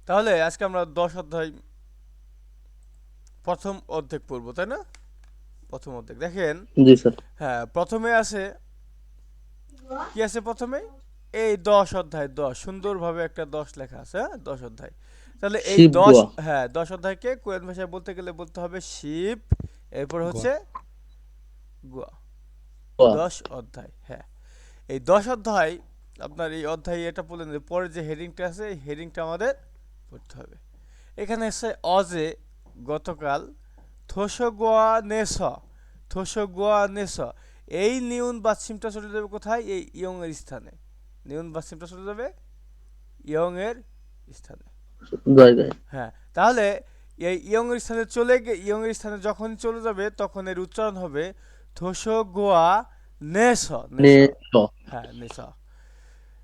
তাহলে আজকে আমরা 10 অধ্যায় প্রথম অর্ধেক পড়বো, তাই না? প্রথম অর্ধেক দেখেন। জি স্যার। হ্যাঁ, প্রথমে আছে কি আছে প্রথমে? এই 10 অধ্যায়, 10 সুন্দরভাবে একটা 10 লেখা আছে, হ্যাঁ 10 অধ্যায়। তাহলে এই শিব 10, গোয়া। হ্যাঁ 10 অধ্যায়কে কোরআন ভাষায় বলতে গেলে বলতে হবে শিব, এরপর গোয়া। হচ্ছে গুয়া। গোয়া। 10 অধ্যায়, হ্যাঁ। এই 10 অধ্যায়, আপনার এই অধ্যায় এটা বললেন যে পরে যে হেডিংটা আছে এই হেডিংটা আমাদের পড়তে হবে। এখানে আছে অজে গতকাল থোসগোয়া নেস, থোসগোয়া নেস, এই নিউন বাচ্ছিমটা চলে যাবে কোথায়? এই ইয়ং এর স্থানে। নিউন বাচ্ছিমটা চলে যাবে ইয়ং এর স্থানে। জায়গায়। হ্যাঁ, তাহলে এই ইয়ং এর স্থানে চলে গিয়ে ইয়ং এর স্থানে যখন চলে যাবে তখন এর উচ্চারণ হবে থোসগোয়া নেস, নে নেস। স। হ্যাঁ নেস।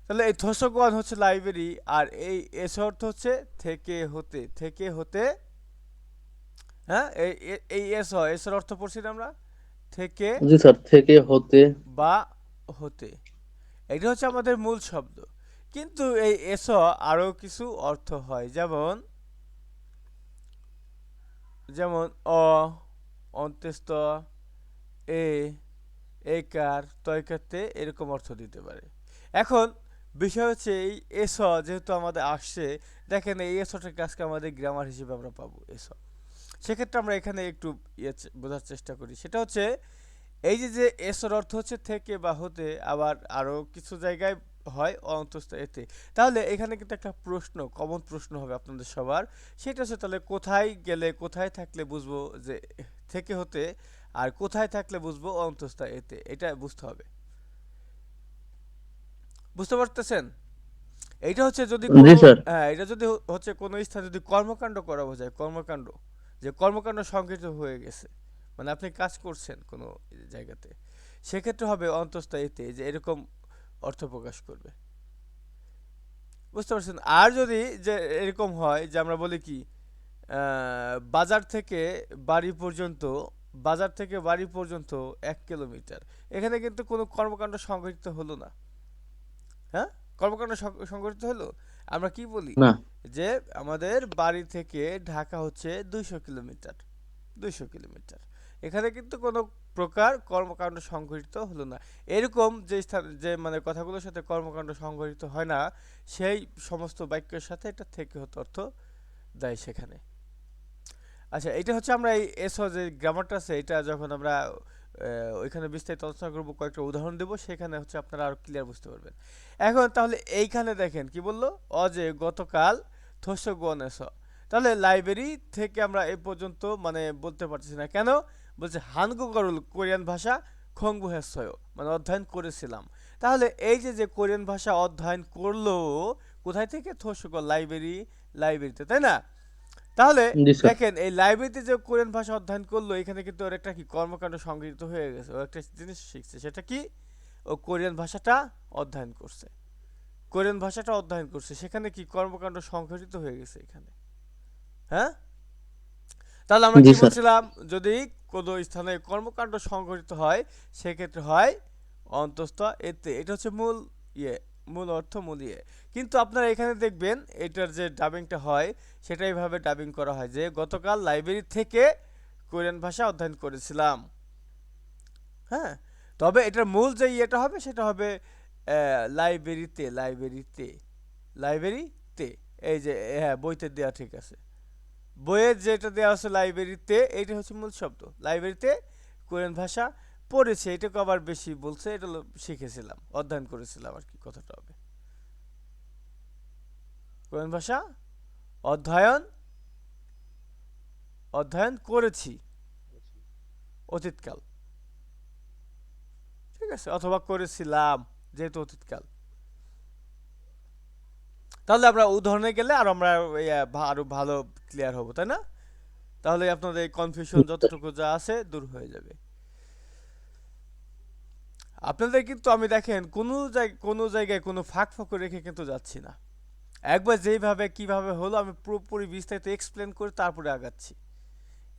তাহলে এই থোসগোয়ান হচ্ছে লাইব্রেরি, আর এই এস অর্থ হচ্ছে থেকে হতে, থেকে হতে। হ্যাঁ, এই এস হয়, এস এর অর্থ পড়ছি না আমরা, থেকে জি স্যার, থেকে হতে। বা হতে। এটা হচ্ছে আমাদের মূল শব্দ। কিন্তু এই এস আরো কিছু অর্থ হয়, যেমন যেমন অ, অন্ত্যেষ্ট, এ, একার, তয়কাতে এরকম অর্থ দিতে পারে। এখন বিষয় হচ্ছে এই এস যেহেতু আমাদের আসছে, দেখেন এই এসটাকে আজকে আমাদের গ্রামার হিসেবে আমরা পাবো এস। সেক্ষেত্রে আমরা এখানে একটু বোঝার চেষ্টা করি, সেটা হচ্ছে এই যে যে এসর অর্থ হচ্ছে থেকে বা হতে, আবার আরো কিছু জায়গায় হয় অন্তস্থ এতে। তাহলে এখানে কিন্তু একটা প্রশ্ন, কমন প্রশ্ন হবে আপনাদের সবার, সেটা হচ্ছে তাহলে কোথায় গেলে, কোথায় থাকলে বুঝবো যে থেকে হতে, আর কোথায় থাকলে বুঝবো অন্তস্থ এতে, এটা বুঝতে হবে। বুঝতে পারতেছেন? এইটা হচ্ছে যদি জি কোনো, স্যার। হ্যাঁ এটা যদি হচ্ছে কোনো স্থানে যদি কর্মকাণ্ড করা বোঝায়, কর্মকাণ্ড, যে কর্মকাণ্ড সংঘটিত হয়ে গেছে, মানে আপনি কাজ করছেন কোনো জায়গাতে, সেক্ষেত্রে হবে অন্তঃস্থায়ীতে, যে এরকম অর্থ প্রকাশ করবে। বুঝতে পারছেন? আর যদি যে এরকম হয় যে আমরা বলি কি, বাজার থেকে বাড়ি পর্যন্ত, বাজার থেকে বাড়ি পর্যন্ত 1 কিলোমিটার, এখানে কিন্তু কোনো কর্মকাণ্ড সংঘটিত হলো না। হ্যাঁ, কর্মকাণ্ড সংঘটিত হলো। আমরা কি বলি না। যে আমাদের বাড়ি থেকে ঢাকা হচ্ছে 200 কিলোমিটার, 200 কিলোমিটার। এখানে কিন্তু কোনো প্রকার কর্মকাণ্ড সংঘটিত হলো না। এরকম যে স্থান, যে মানে কথাগুলোর সাথে কর্মকাণ্ড সংঘটিত হয় না, সেই সমস্ত বাক্যের সাথে এটা থেকে হতো অর্থ দেয় সেখানে। আচ্ছা, এটা হচ্ছে আমরা এই এস যে গ্রামারটা আছে, এটা যখন আমরা ওইখানে বিস্তারিত আলোচনা করবো, কয়েকটা উদাহরণ দেবো, সেখানে হচ্ছে আপনারা আরো ক্লিয়ার বুঝতে পারবেন। এখন তাহলে এইখানে দেখেন কি বললো, অজে গতকাল থসগনেস। তাহলে লাইব্রেরি থেকে আমরা এই পর্যন্ত মানে বলতে পারতেছি না, কেন? বলছে হানগু গরুল কোরিয়ান ভাষা খংবু হেসয়, মানে অধ্যয়ন করেছিলাম। তাহলে এই যে যে কোরিয়ান ভাষা অধ্যয়ন করলো, কোথায় থেকে? থসগ লাইব্রেরি, লাইব্রেরিতে, তাই না? তাহলে জি স্যার। দেখেন এই লাইব্রেরিতে যে কোরিয়ান ভাষা অধ্যয়ন করলো, এখানে কিন্তু ওর একটা কি কর্মকাণ্ড সংগৃহীত হয়ে গেছে, ও একটা জিনিস শিখছে, সেটা কি? ও কোরিয়ান ভাষাটা অধ্যয়ন করছে, কোরিয়ান ভাষাটা অধ্যয়ন করছে, সেখানে কি কর্মকাণ্ড সংঘটিত হয়ে গেছে এখানে। হ্যাঁ, তাহলে আমরা জি কি স্যার। বলছিলাম, যদি কোনো স্থানে কর্মকাণ্ড সংঘটিত হয়, সেক্ষেত্রে হয় অন্তস্থ এতে। এটা হচ্ছে মূল ইয়ে, মূল অর্থ, মূল ইয়ে। কিন্তু আপনারা এখানে দেখবেন এটার যে ডাবিংটা হয়, সেটা এইভাবে ডাবিং করা হয় যে গতকাল লাইব্রেরি থেকে কোরিয়ান ভাষা অধ্যয়ন করেছিলাম। হ্যাঁ, তবে এটার মূল যে ইয়েটা হবে সেটা হবে লাইব্রেরিতে, লাইব্রেরিতে, লাইব্রেরিতে। এই যে হ্যাঁ বইতে দেওয়া ঠিক আছে, বইয়ের যেটা দেওয়া আছে লাইব্রেরিতে, এইটা হচ্ছে মূল শব্দ। লাইব্রেরিতে কোরিয়ান ভাষা পড়েছে, এটাকে আবার বেশি বলছে, এটা হলো শিখেছিলাম, অধ্যয়ন করেছিলাম আর কি, কথাটা হবে কোরিয়ান ভাষা অধ্যয়ন, অধ্যয়ন করেছি, অতীতকাল। ঠিক আছে, অথবা করেছিলাম, যেহেতু অতীতকাল। তাহলে আমরা উদাহরণে গেলে আর আমরা আরো ভালো ক্লিয়ার হবো, তাই না? তাহলে আপনাদের এই কনফিউশন যতটুকু যা আছে দূর হয়ে যাবে। আপনাদের কিন্তু আমি দেখেন কোনো জায়গায় কোনো ফাঁক ফোকর রেখে কিন্তু যাচ্ছি না। একবার যেইভাবে কিভাবে হলো আমি পুরোপুরি বিস্তারিত এক্সপ্লেন করে তারপরে আগাচ্ছি।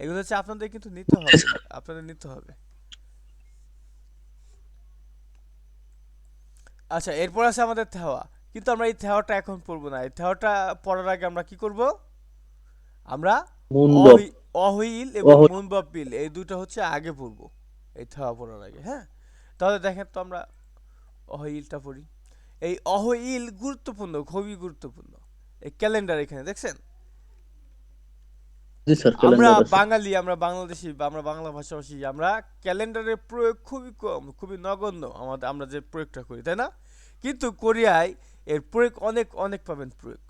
এগুলো হচ্ছে আপনাদের কিন্তু নিতে জি হবে, স্যার। আপনাদের নিতে হবে। আচ্ছা, এরপর আছে আমাদের থেওয়া। কিন্তু আমরা এই থেওয়াটা এখন পড়বো না। এই থেওয়াটা পড়ার আগে আমরা কি করব? আমরা মুন্ডপ অহইল এবং অহ মুনবাপিল এই দুটো হচ্ছে আগে পড়বো এই থেওয়া পড়ার আগে, হ্যাঁ? তাহলে দেখেন তো আমরা অহইলটা পড়ি। এই অহইল গুরুত্বপূর্ণ, খুবই গুরুত্বপূর্ণ। এই ক্যালেন্ডার এখানে দেখছেন? জি স্যার আমরা ক্যালেন্ডার আছে বাঙালি, আমরা বাংলাদেশি বা আমরা বাংলা ভাষাভাষী, আমরা ক্যালেন্ডারের প্রয়োগ খুবই কম, খুবই নগণ্য আমাদের, আমরা যে প্রয়োগটা করি, তাই না? কিন্তু কোরিয়ায় এর প্রয়োগ অনেক অনেক পাবেন প্রয়োগ।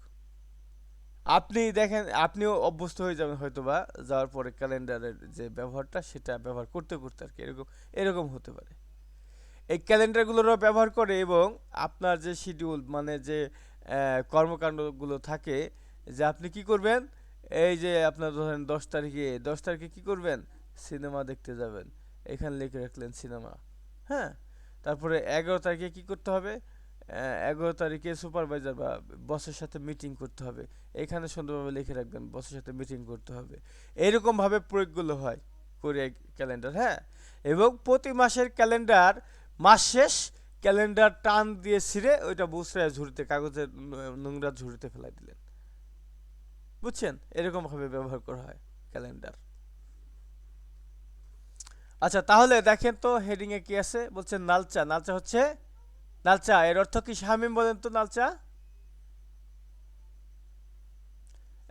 আপনি দেখেন, আপনিও অভ্যস্ত হয়ে যাবেন হয়তোবা যাওয়ার পরে ক্যালেন্ডারের যে ব্যবহারটা সেটা ব্যবহার করতে করতে আর কি, এরকম এরকম হতে পারে। এই ক্যালেন্ডারগুলোরও ব্যবহার করে এবং আপনার যে শিডিউল মানে যে কর্মকাণ্ডগুলো থাকে, যে আপনি কি করবেন, এই যে আপনার ধরেন 10 তারিখে কি করবেন, সিনেমা দেখতে যাবেন, এখানে লিখে রাখলেন সিনেমা, হ্যাঁ? তারপরে 11 তারিখে কি করতে হবে, 11 তারিখে সুপারভাইজার বা বসের সাথে মিটিং করতে হবে, এখানে সুন্দরভাবে লিখে রাখবেন বসের সাথে মিটিং করতে হবে। এইরকমভাবে প্রয়োগগুলো হয় কোরিয়া ক্যালেন্ডার, হ্যাঁ? এবং প্রতি মাসের ক্যালেন্ডার, মাস শেষ ক্যালেন্ডার টান দিয়ে ছিঁড়ে ওইটা বুসরা ঝুড়িতে, কাগজের নোংরা ঝুড়িতে ফেলাই দিলেন, বুঝছেন? এরকম ভাবে ব্যবহার করা হয় ক্যালেন্ডার। আচ্ছা, তাহলে দেখেন তো হেডিং এ কি আছে, বলছে নালচা। নালচা হচ্ছে, নালচা এর অর্থ কি শামিম বলেন তো? নালচা,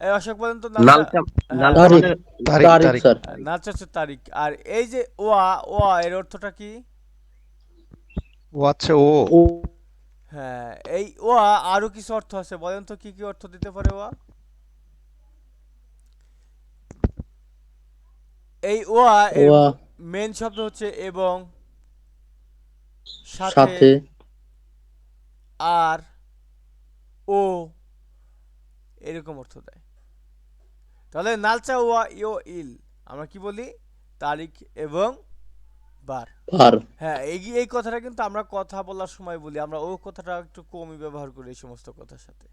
এই অশোক বলেন তো নালচা। নালচা হ্যাঁ, নালচা তারিখ মানে তারিখ তারিখ তারিখ স্যার নালচা হচ্ছে তারিখ। আর এই যে ওয়া, ওয়া এর অর্থটা কি? ও আচ্ছা ও ও হ্যাঁ, এই ওয়া আরো কিছু অর্থ আছে, বলেন তো কি কি অর্থ দিতে পারে ওয়া? এই ওয়া এর ওয়া মেন শব্দ হচ্ছে এবং, সাথে, সাথে আর, ও, এরকম অর্থ দেয়। তাহলে নালচা ওয়া ইও ইল আমরা কি বলি? তারিখ এবং বার। ভার হ্যাঁ, এই কথাটা কিন্তু আমরা কথা বলার সময় বলি, আমরা ও কথাটা একটু কমই ব্যবহার করি এই সমস্ত কথার সাথে।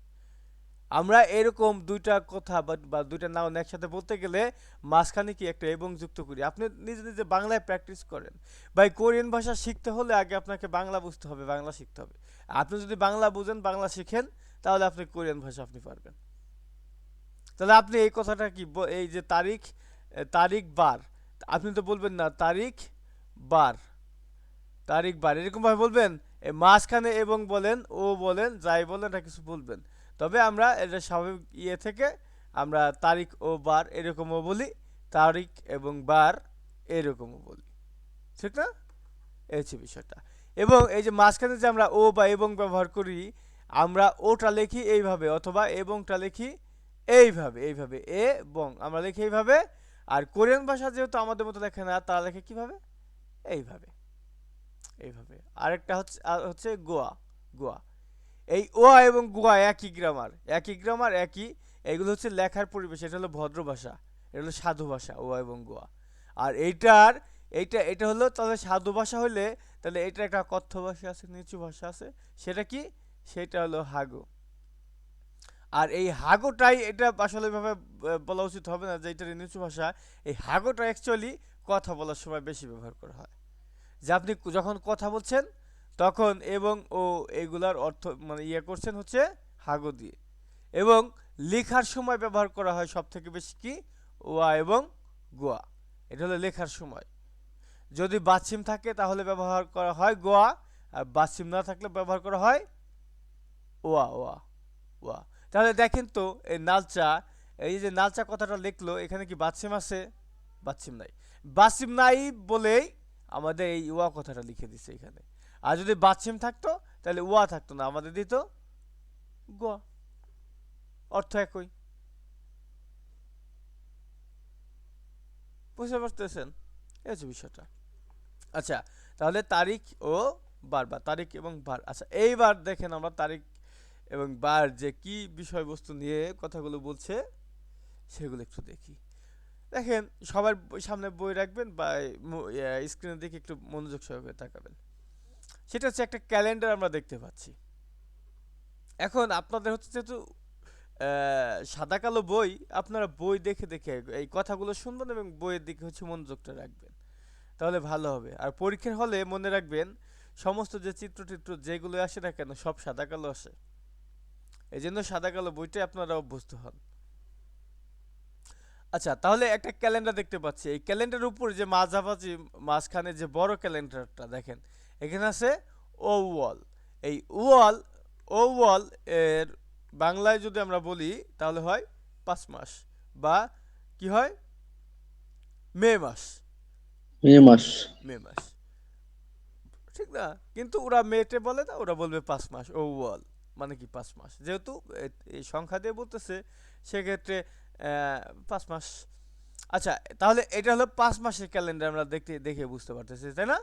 আমরা এরকম দুইটা কথা বা দুইটা নাউন একসাথে বলতে গেলে মাঝখানে কি একটা এবং যুক্ত করি। আপনি নিজে নিজে বাংলায় প্র্যাকটিস করেন। ভাই, কোরিয়ান ভাষা শিখতে হলে আগে আপনাকে বাংলা বুঝতে হবে, বাংলা শিখতে হবে। আপনি যদি বাংলা বুঝেন, বাংলা শিখেন, তাহলে আপনি কোরিয়ান ভাষা আপনি পারবেন। তাহলে আপনি এই কথাটা কি এই যে তারিখ, তারিখ বার, আপনি তো বলবেন না তারিখ বার, তারিখ বার এরকম ভাবে বলবেন। এই মাঝখানে এবং বলেন, ও বলেন, যাই বলেন এটা কিছু বলবেন। তবে আমরা এটা স্বাভাবিক ইয়ে থেকে আমরা তারিখ ও বার এরকমও বলি, তারিখ এবং বার এরকমও বলি, ঠিক না? এই হচ্ছে বিষয়টা। এবং এই যে মাঝখানে যে আমরা ও বা এবং ব্যবহার করি, আমরা ওটা লিখি এইভাবে অথবা এবংটা লিখি এইভাবে, এইভাবে এবং আমরা লিখি এইভাবে। আর কোরিয়ান ভাষা যেহেতু আমাদের মতো লেখে না, তারা লেখে কিভাবে? এইভাবে, এইভাবে। আরেকটা হচ্ছে হচ্ছে গোয়া, গোয়া। এই ওয়া এবং গোয়া একই গ্রামার, একই গ্রামার, একই। এগুলো হচ্ছে লেখার পরিবেশ, এটা হলো ভদ্র ভাষা, এটা হলো সাধু ভাষা, ওয়া এবং গোয়া। আর এইটার, এটা হলো তাহলে সাধু ভাষা হলে, তাহলে এটা একটা কথ্য ভাষা আছে, নিচু ভাষা আছে, সেটা কি? সেটা হলো হাগো। আর এই হাগোটাই, এটা আসলে এভাবে বলা উচিত হবে না যে এটা নিচু ভাষা। এই হাগোটা অ্যাকচুয়ালি কথা বলার সময় বেশি ব্যবহার করা হয়। যে আপনি যখন কথা বলছেন তখন এবং ও এগুলার অর্থ মানে ইয়ে করছেন হচ্ছে হাগো দিয়ে। এবং লেখার সময় ব্যবহার করা হয় সব থেকে বেশি কি? ওয়া এবং গোয়া। এটা হলো লেখার সময়। যদি বাচ্ছিম থাকে তাহলে ব্যবহার করা হয় গোয়া, আর বাচ্ছিম না থাকলে ব্যবহার করা হয় ওয়া, ওয়া, ওয়া। তাহলে দেখেন তো এই নালচা, এই যে নালচা কথাটা লিখলো, এখানে কি বাচ্ছিম আছে? বাচ্ছিম নাই। বাচ্ছিম নাই বলেই আমাদের এই ওয়া কথাটা লিখে দিছে এখানে। আর যদি বাচ্ছিম থাকতো তাহলে ওয়া থাকতো না, আমাদের দিত গোয়া। অর্থ একই। বুঝতে পারতেছেন? এই হচ্ছে বিষয়টা। আচ্ছা, তাহলে তারিখ ও বার, বা তারিখ এবং বার। আচ্ছা, এইবার দেখেন আমরা তারিখ এবং বার যে কি বিষয়বস্তু নিয়ে কথাগুলো বলছে সেগুলো একটু দেখি। দেখেন, সবার সামনে বই রাখবেন বা স্ক্রিনের দিকে একটু মনোযোগ সহকারে তাকাবেন। সেটা হচ্ছে একটা ক্যালেন্ডার আমরা দেখতে পাচ্ছি। এখন আপনাদের হচ্ছে যেহেতু সাদা কালো বই, আপনারা বই দেখে দেখে এই কথাগুলো শুনবেন এবং বইয়ের দিকে হচ্ছে মনোযোগটা রাখবেন, তাহলে ভালো হবে। আর পরীক্ষার হলে মনে রাখবেন সমস্ত যে চিত্র টিত্র যেগুলো আসে না কেন সব সাদা কালো আসে, এই জন্য সাদা কালো বইটাই আপনারা অভ্যস্ত হন। আচ্ছা, তাহলে একটা ক্যালেন্ডার দেখতে পাচ্ছি। এই ক্যালেন্ডারের উপর যে মাঝামাঝি মাঝখানে যে বড় ক্যালেন্ডারটা দেখেন, এখানে আছে ওয়াল। এই ওয়াল এর বাংলায় যদি আমরা বলি তাহলে হয় 5 মাস, বা কি হয়, মে মাস। মে মাস। মে মাস, ঠিক না? কিন্তু ওরা মেটে বলে না, ওরা বলবে 5 মাস। ওয়াল মানে কি 5 মাস, যেহেতু এই সংখ্যা দিয়ে বলতেছে সেক্ষেত্রে 5 মাস। আচ্ছা, তাহলে এটা হলো 5 মাসের ক্যালেন্ডার, আমরা দেখে বুঝতে পারতেছি, তাই না?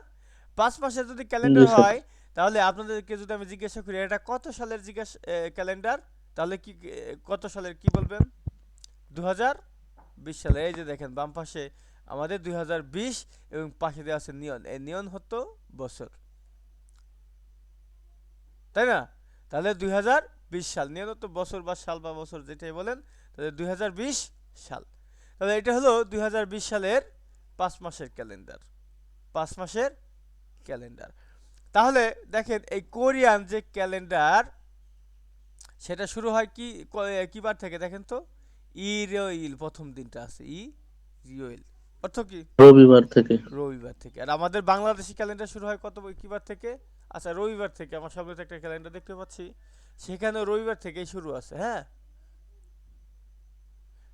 5 মাসের যদি ক্যালেন্ডার জি স্যার। হয়, তাহলে আপনাদেরকে যদি আমি জিজ্ঞাসা করি এটা কত সালের ক্যালেন্ডার, তাহলে কি কত সালের কি বলবেন? 2020 সালে। এই যে দেখেন বাম পাশে আমাদের 2020 এবং পাশে দেওয়া আছে নিয়ন। এই নিয়ন হতো বছর, তাই না? তাহলে 2020 সাল, নিয়ন হতো বছর বা সাল বা বছর যেটাই বলেন, তাহলে 2020 সাল। তাহলে এটা হলো 2020 সালের 5 মাসের ক্যালেন্ডার। 5 মাসের ক্যালেন্ডার। তাহলে দেখেন এই কোরিয়ান যে ক্যালেন্ডার, সেটা শুরু হয় কি বার থেকে দেখেন তো? ইরেইল, প্রথম দিনটা আছে ইরেইল, অর্থ কি? রবিবার থেকে। রবিবার থেকে। আর আমাদের বাংলাদেশি ক্যালেন্ডার শুরু হয় কি বার থেকে? আচ্ছা, রবিবার থেকে। আমার সামনে তো একটা ক্যালেন্ডার দেখতে পাচ্ছি, সেখানে রবিবার থেকেই শুরু আছে, হ্যাঁ।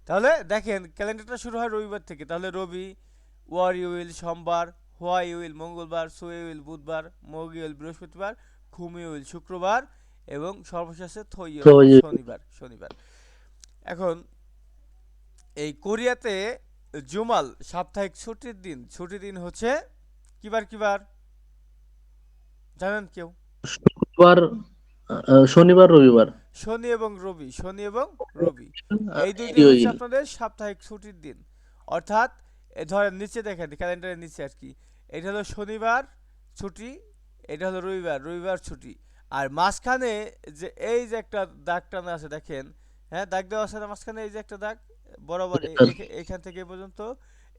তাহলে দেখেন ক্যালেন্ডারটা শুরু হয় রবিবার থেকে। তাহলে রবি, ওয়ারিউইল সোমবার, হোয়াইউইল মঙ্গলবার, সুয়েউইল বুধবার, মগিউইল বৃহস্পতিবার, খুমিউইল শুক্রবার এবং সর্বশেষে থইউইল তো শনিবার। এখন এই কোরিয়াতে জুমাল সাপ্তাহিক ছুটির দিন হচ্ছে কিবার জানেন কেউ? শনিবার, শনিবার রবিবার। শনি এবং রবি এই দুই দিন হচ্ছে ইয়োইল। আপনাদের সাপ্তাহিক ছুটির দিন। অর্থাৎ ধরেন নিচে দেখেন ক্যালেন্ডারের নিচে আর কি, এটা হলো শনিবার ছুটি, এটা হলো রবিবার ছুটি। আর মাঝখানে যে এই যে একটা দাগ টানা আছে দেখেন, হ্যাঁ দাগ দেওয়া আছে না মাঝখানে, এই যে একটা দাগ বরাবর এইখান থেকে এই পর্যন্ত,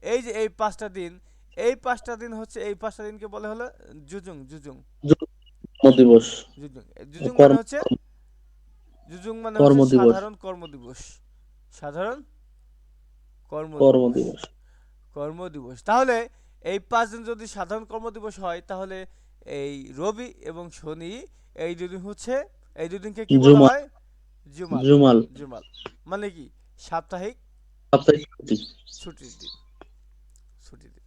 এই যে এই 5টা দিন, এই 5টা দিন হচ্ছে, এই 5টা দিনকে বলে হলো জুজুং। কর্মদিবস। জুজুং জুজুং মানে কর্ম হচ্ছে কর্মদিবস। সাধারণ কর্মদিবস। সাধারণ কর্মদিবস। কর্মদিবস। কর্মদিবস। তাহলে এই 5 দিন যদি সাধারণ কর্মদিবস হয়, তাহলে এই রবি এবং শনি এই দুদিন হচ্ছে, এই দুদিনকে কি বলা জুমা। হয়? জুমাল। জুমাল। জুমাল মানে কি? সাপ্তাহিক সাপ্তাহিক ছুটি। ছুটির দিন। ছুটির দিন,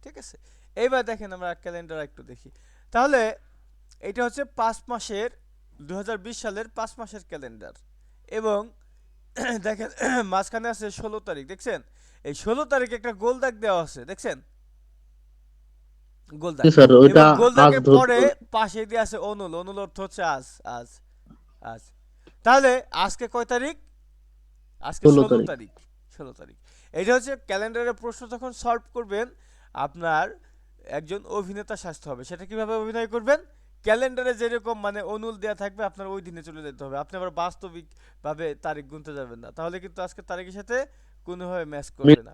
ঠিক আছে। এইবার দেখেন আমরা ক্যালেন্ডার একটু দেখি। তাহলে এটা হচ্ছে 5 মাসের 2020 সালের 5 মাসের ক্যালেন্ডার। এবং দেখেন মাঝখানে আছে 16 তারিখ, দেখছেন? এই 16 তারিখে একটা গোল দাগ দেওয়া আছে, দেখছেন? গোল দাগ। জি স্যার, ওইটা এবং গোল আজ দাগের ধরতে পরে হবে। পাশে দিয়ে আছে অনুল অর্থ হচ্ছে আজ। আজ। তাহলে আজকে কয় তারিখ? আজকে 16 16 তারিখ। তারিখ। 16 তারিখ। এটা হচ্ছে ক্যালেন্ডারের প্রশ্ন যখন সলভ করবেন, আপনার একজন অভিনেতা সাজতে হবে। সেটা কিভাবে অভিনয় করবেন? ক্যালেন্ডারে যেরকম মানে অনুল দেয়া থাকবে, আপনার ওই দিনে চলে যেতে হবে। আপনি আবার বাস্তবিক ভাবে তারিখ গুনতে যাবেন না, তাহলে কিন্তু আজকে তারিখের সাথে কোনোভাবে ম্যাচ করবে না,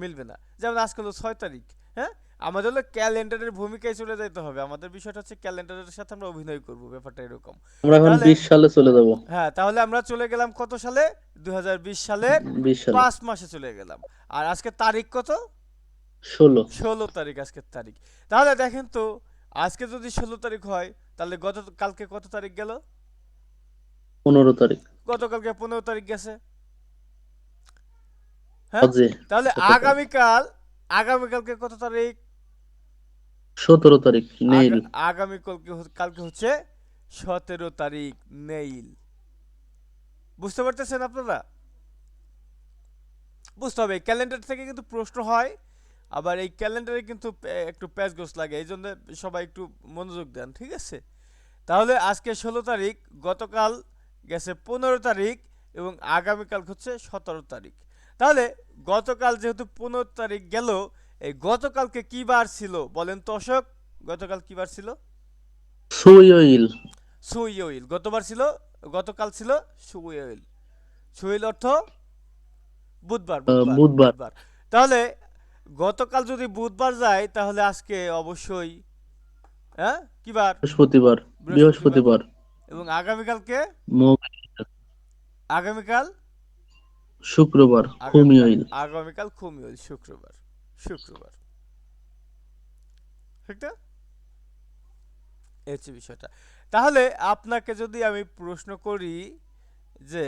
মিলবে না। যেমন আজকে হলো 6 তারিখ, হ্যাঁ, আমাদের হলো ক্যালেন্ডারের ভূমিকায় চলে যেতে হবে। আমাদের বিষয়টা হচ্ছে ক্যালেন্ডারের সাথে আমরা অভিনয় করব, ব্যাপারটা এরকম। আমরা এখন তাহলে 20 সালে চলে যাব। হ্যাঁ, তাহলে আমরা চলে গেলাম কত সালে? 2020 সালের 20 সালে। 5 মাসে চলে গেলাম। আর আজকে তারিখ কত? 16। 16 তারিখ আজকের তারিখ। তাহলে দেখেন তো, আজকে যদি 16 তারিখ হয়, তাহলে কালকে কত তারিখ গেল? 15 তারিখ। গতকালকে 15 তারিখ গেছে, হ্যাঁ। আজকে তাহলে 17 তারিখ। আগামীকালকে কত তারিখ? 17 তারিখ নেইল। কালকে হচ্ছে 17 তারিখ, নেইল। বুঝতে পারতেছেন আপনারা? বুঝতে হবে, ক্যালেন্ডার থেকে কিন্তু প্রশ্ন হয়। আবার এই ক্যালেন্ডারে কিন্তু একটু প্যাচগোছ লাগে, এই জন্য সবাই একটু মনোযোগ দেন, ঠিক আছে? তাহলে আজকে 16 তারিখ, গতকাল গেছে 15 তারিখ এবং আগামীকাল হচ্ছে 17 তারিখ। তাহলে গতকাল যেহেতু 15 তারিখ গেল, এই গতকালকে কি বার ছিল বলেন তো অশোক? গতকাল কি বার ছিল? সুইওইল। সুইওইল। গতকাল ছিল সুইওইল। সুইল অর্থ বুধবার। বুধবার। তাহলে গতকাল যদি বুধবার যায়, তাহলে আজকে অবশ্যই, হ্যাঁ, কি বার? বৃহস্পতিবার। বৃহস্পতিবার। বৃহস্পতিবার। এবং আগামীকালকে মঙ্গলবার। আগামীকাল শুক্রবার আগামীকাল খুমিওইল আগামীকাল খুমিউল শুক্রবার শুক্রবার ঠিক না? এই হচ্ছে বিষয়টা। তাহলে আপনাকে যদি আমি প্রশ্ন করি যে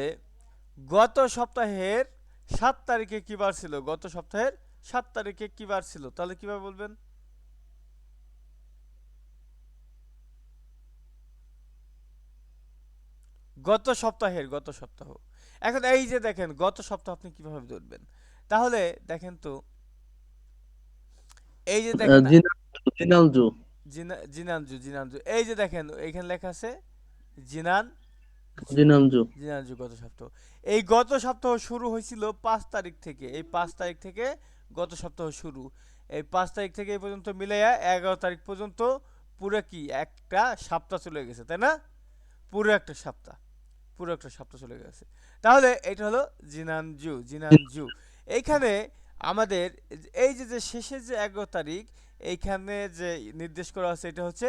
গত সপ্তাহের 7 তারিখে কি বার ছিল, গত সপ্তাহের 7 তারিখে কি বার ছিল, তাহলে কিভাবে বলবেন? গত সপ্তাহ। এখন এই যে দেখেন গত সপ্তাহ আপনি কিভাবে ধরবেন? তাহলে দেখেন তো, এই যে দেখেন জিনালজু জিনানজু এই যে দেখেন এইখানে লেখা আছে জিনান জু জিনালজু জিনানজু গত সপ্তাহ। এই গত সপ্তাহ শুরু হয়েছিল 5 তারিখ থেকে, এই 5 তারিখ থেকে গত সপ্তাহ শুরু। এই 5 তারিখ থেকে এই পর্যন্ত মিলাইয়া 11 তারিখ পর্যন্ত পুরো কি একটা সপ্তাহ চলে গেছে, তাই না? পুরো একটা সপ্তাহ, পুরো একটা সপ্তাহ চলে গেছে। তাহলে এটা হলো জিনানজু। এইখানে আমাদের এই যে যে শেষের যে 11 তারিখ, এইখানে যে নির্দেশ করা আছে এটা হচ্ছে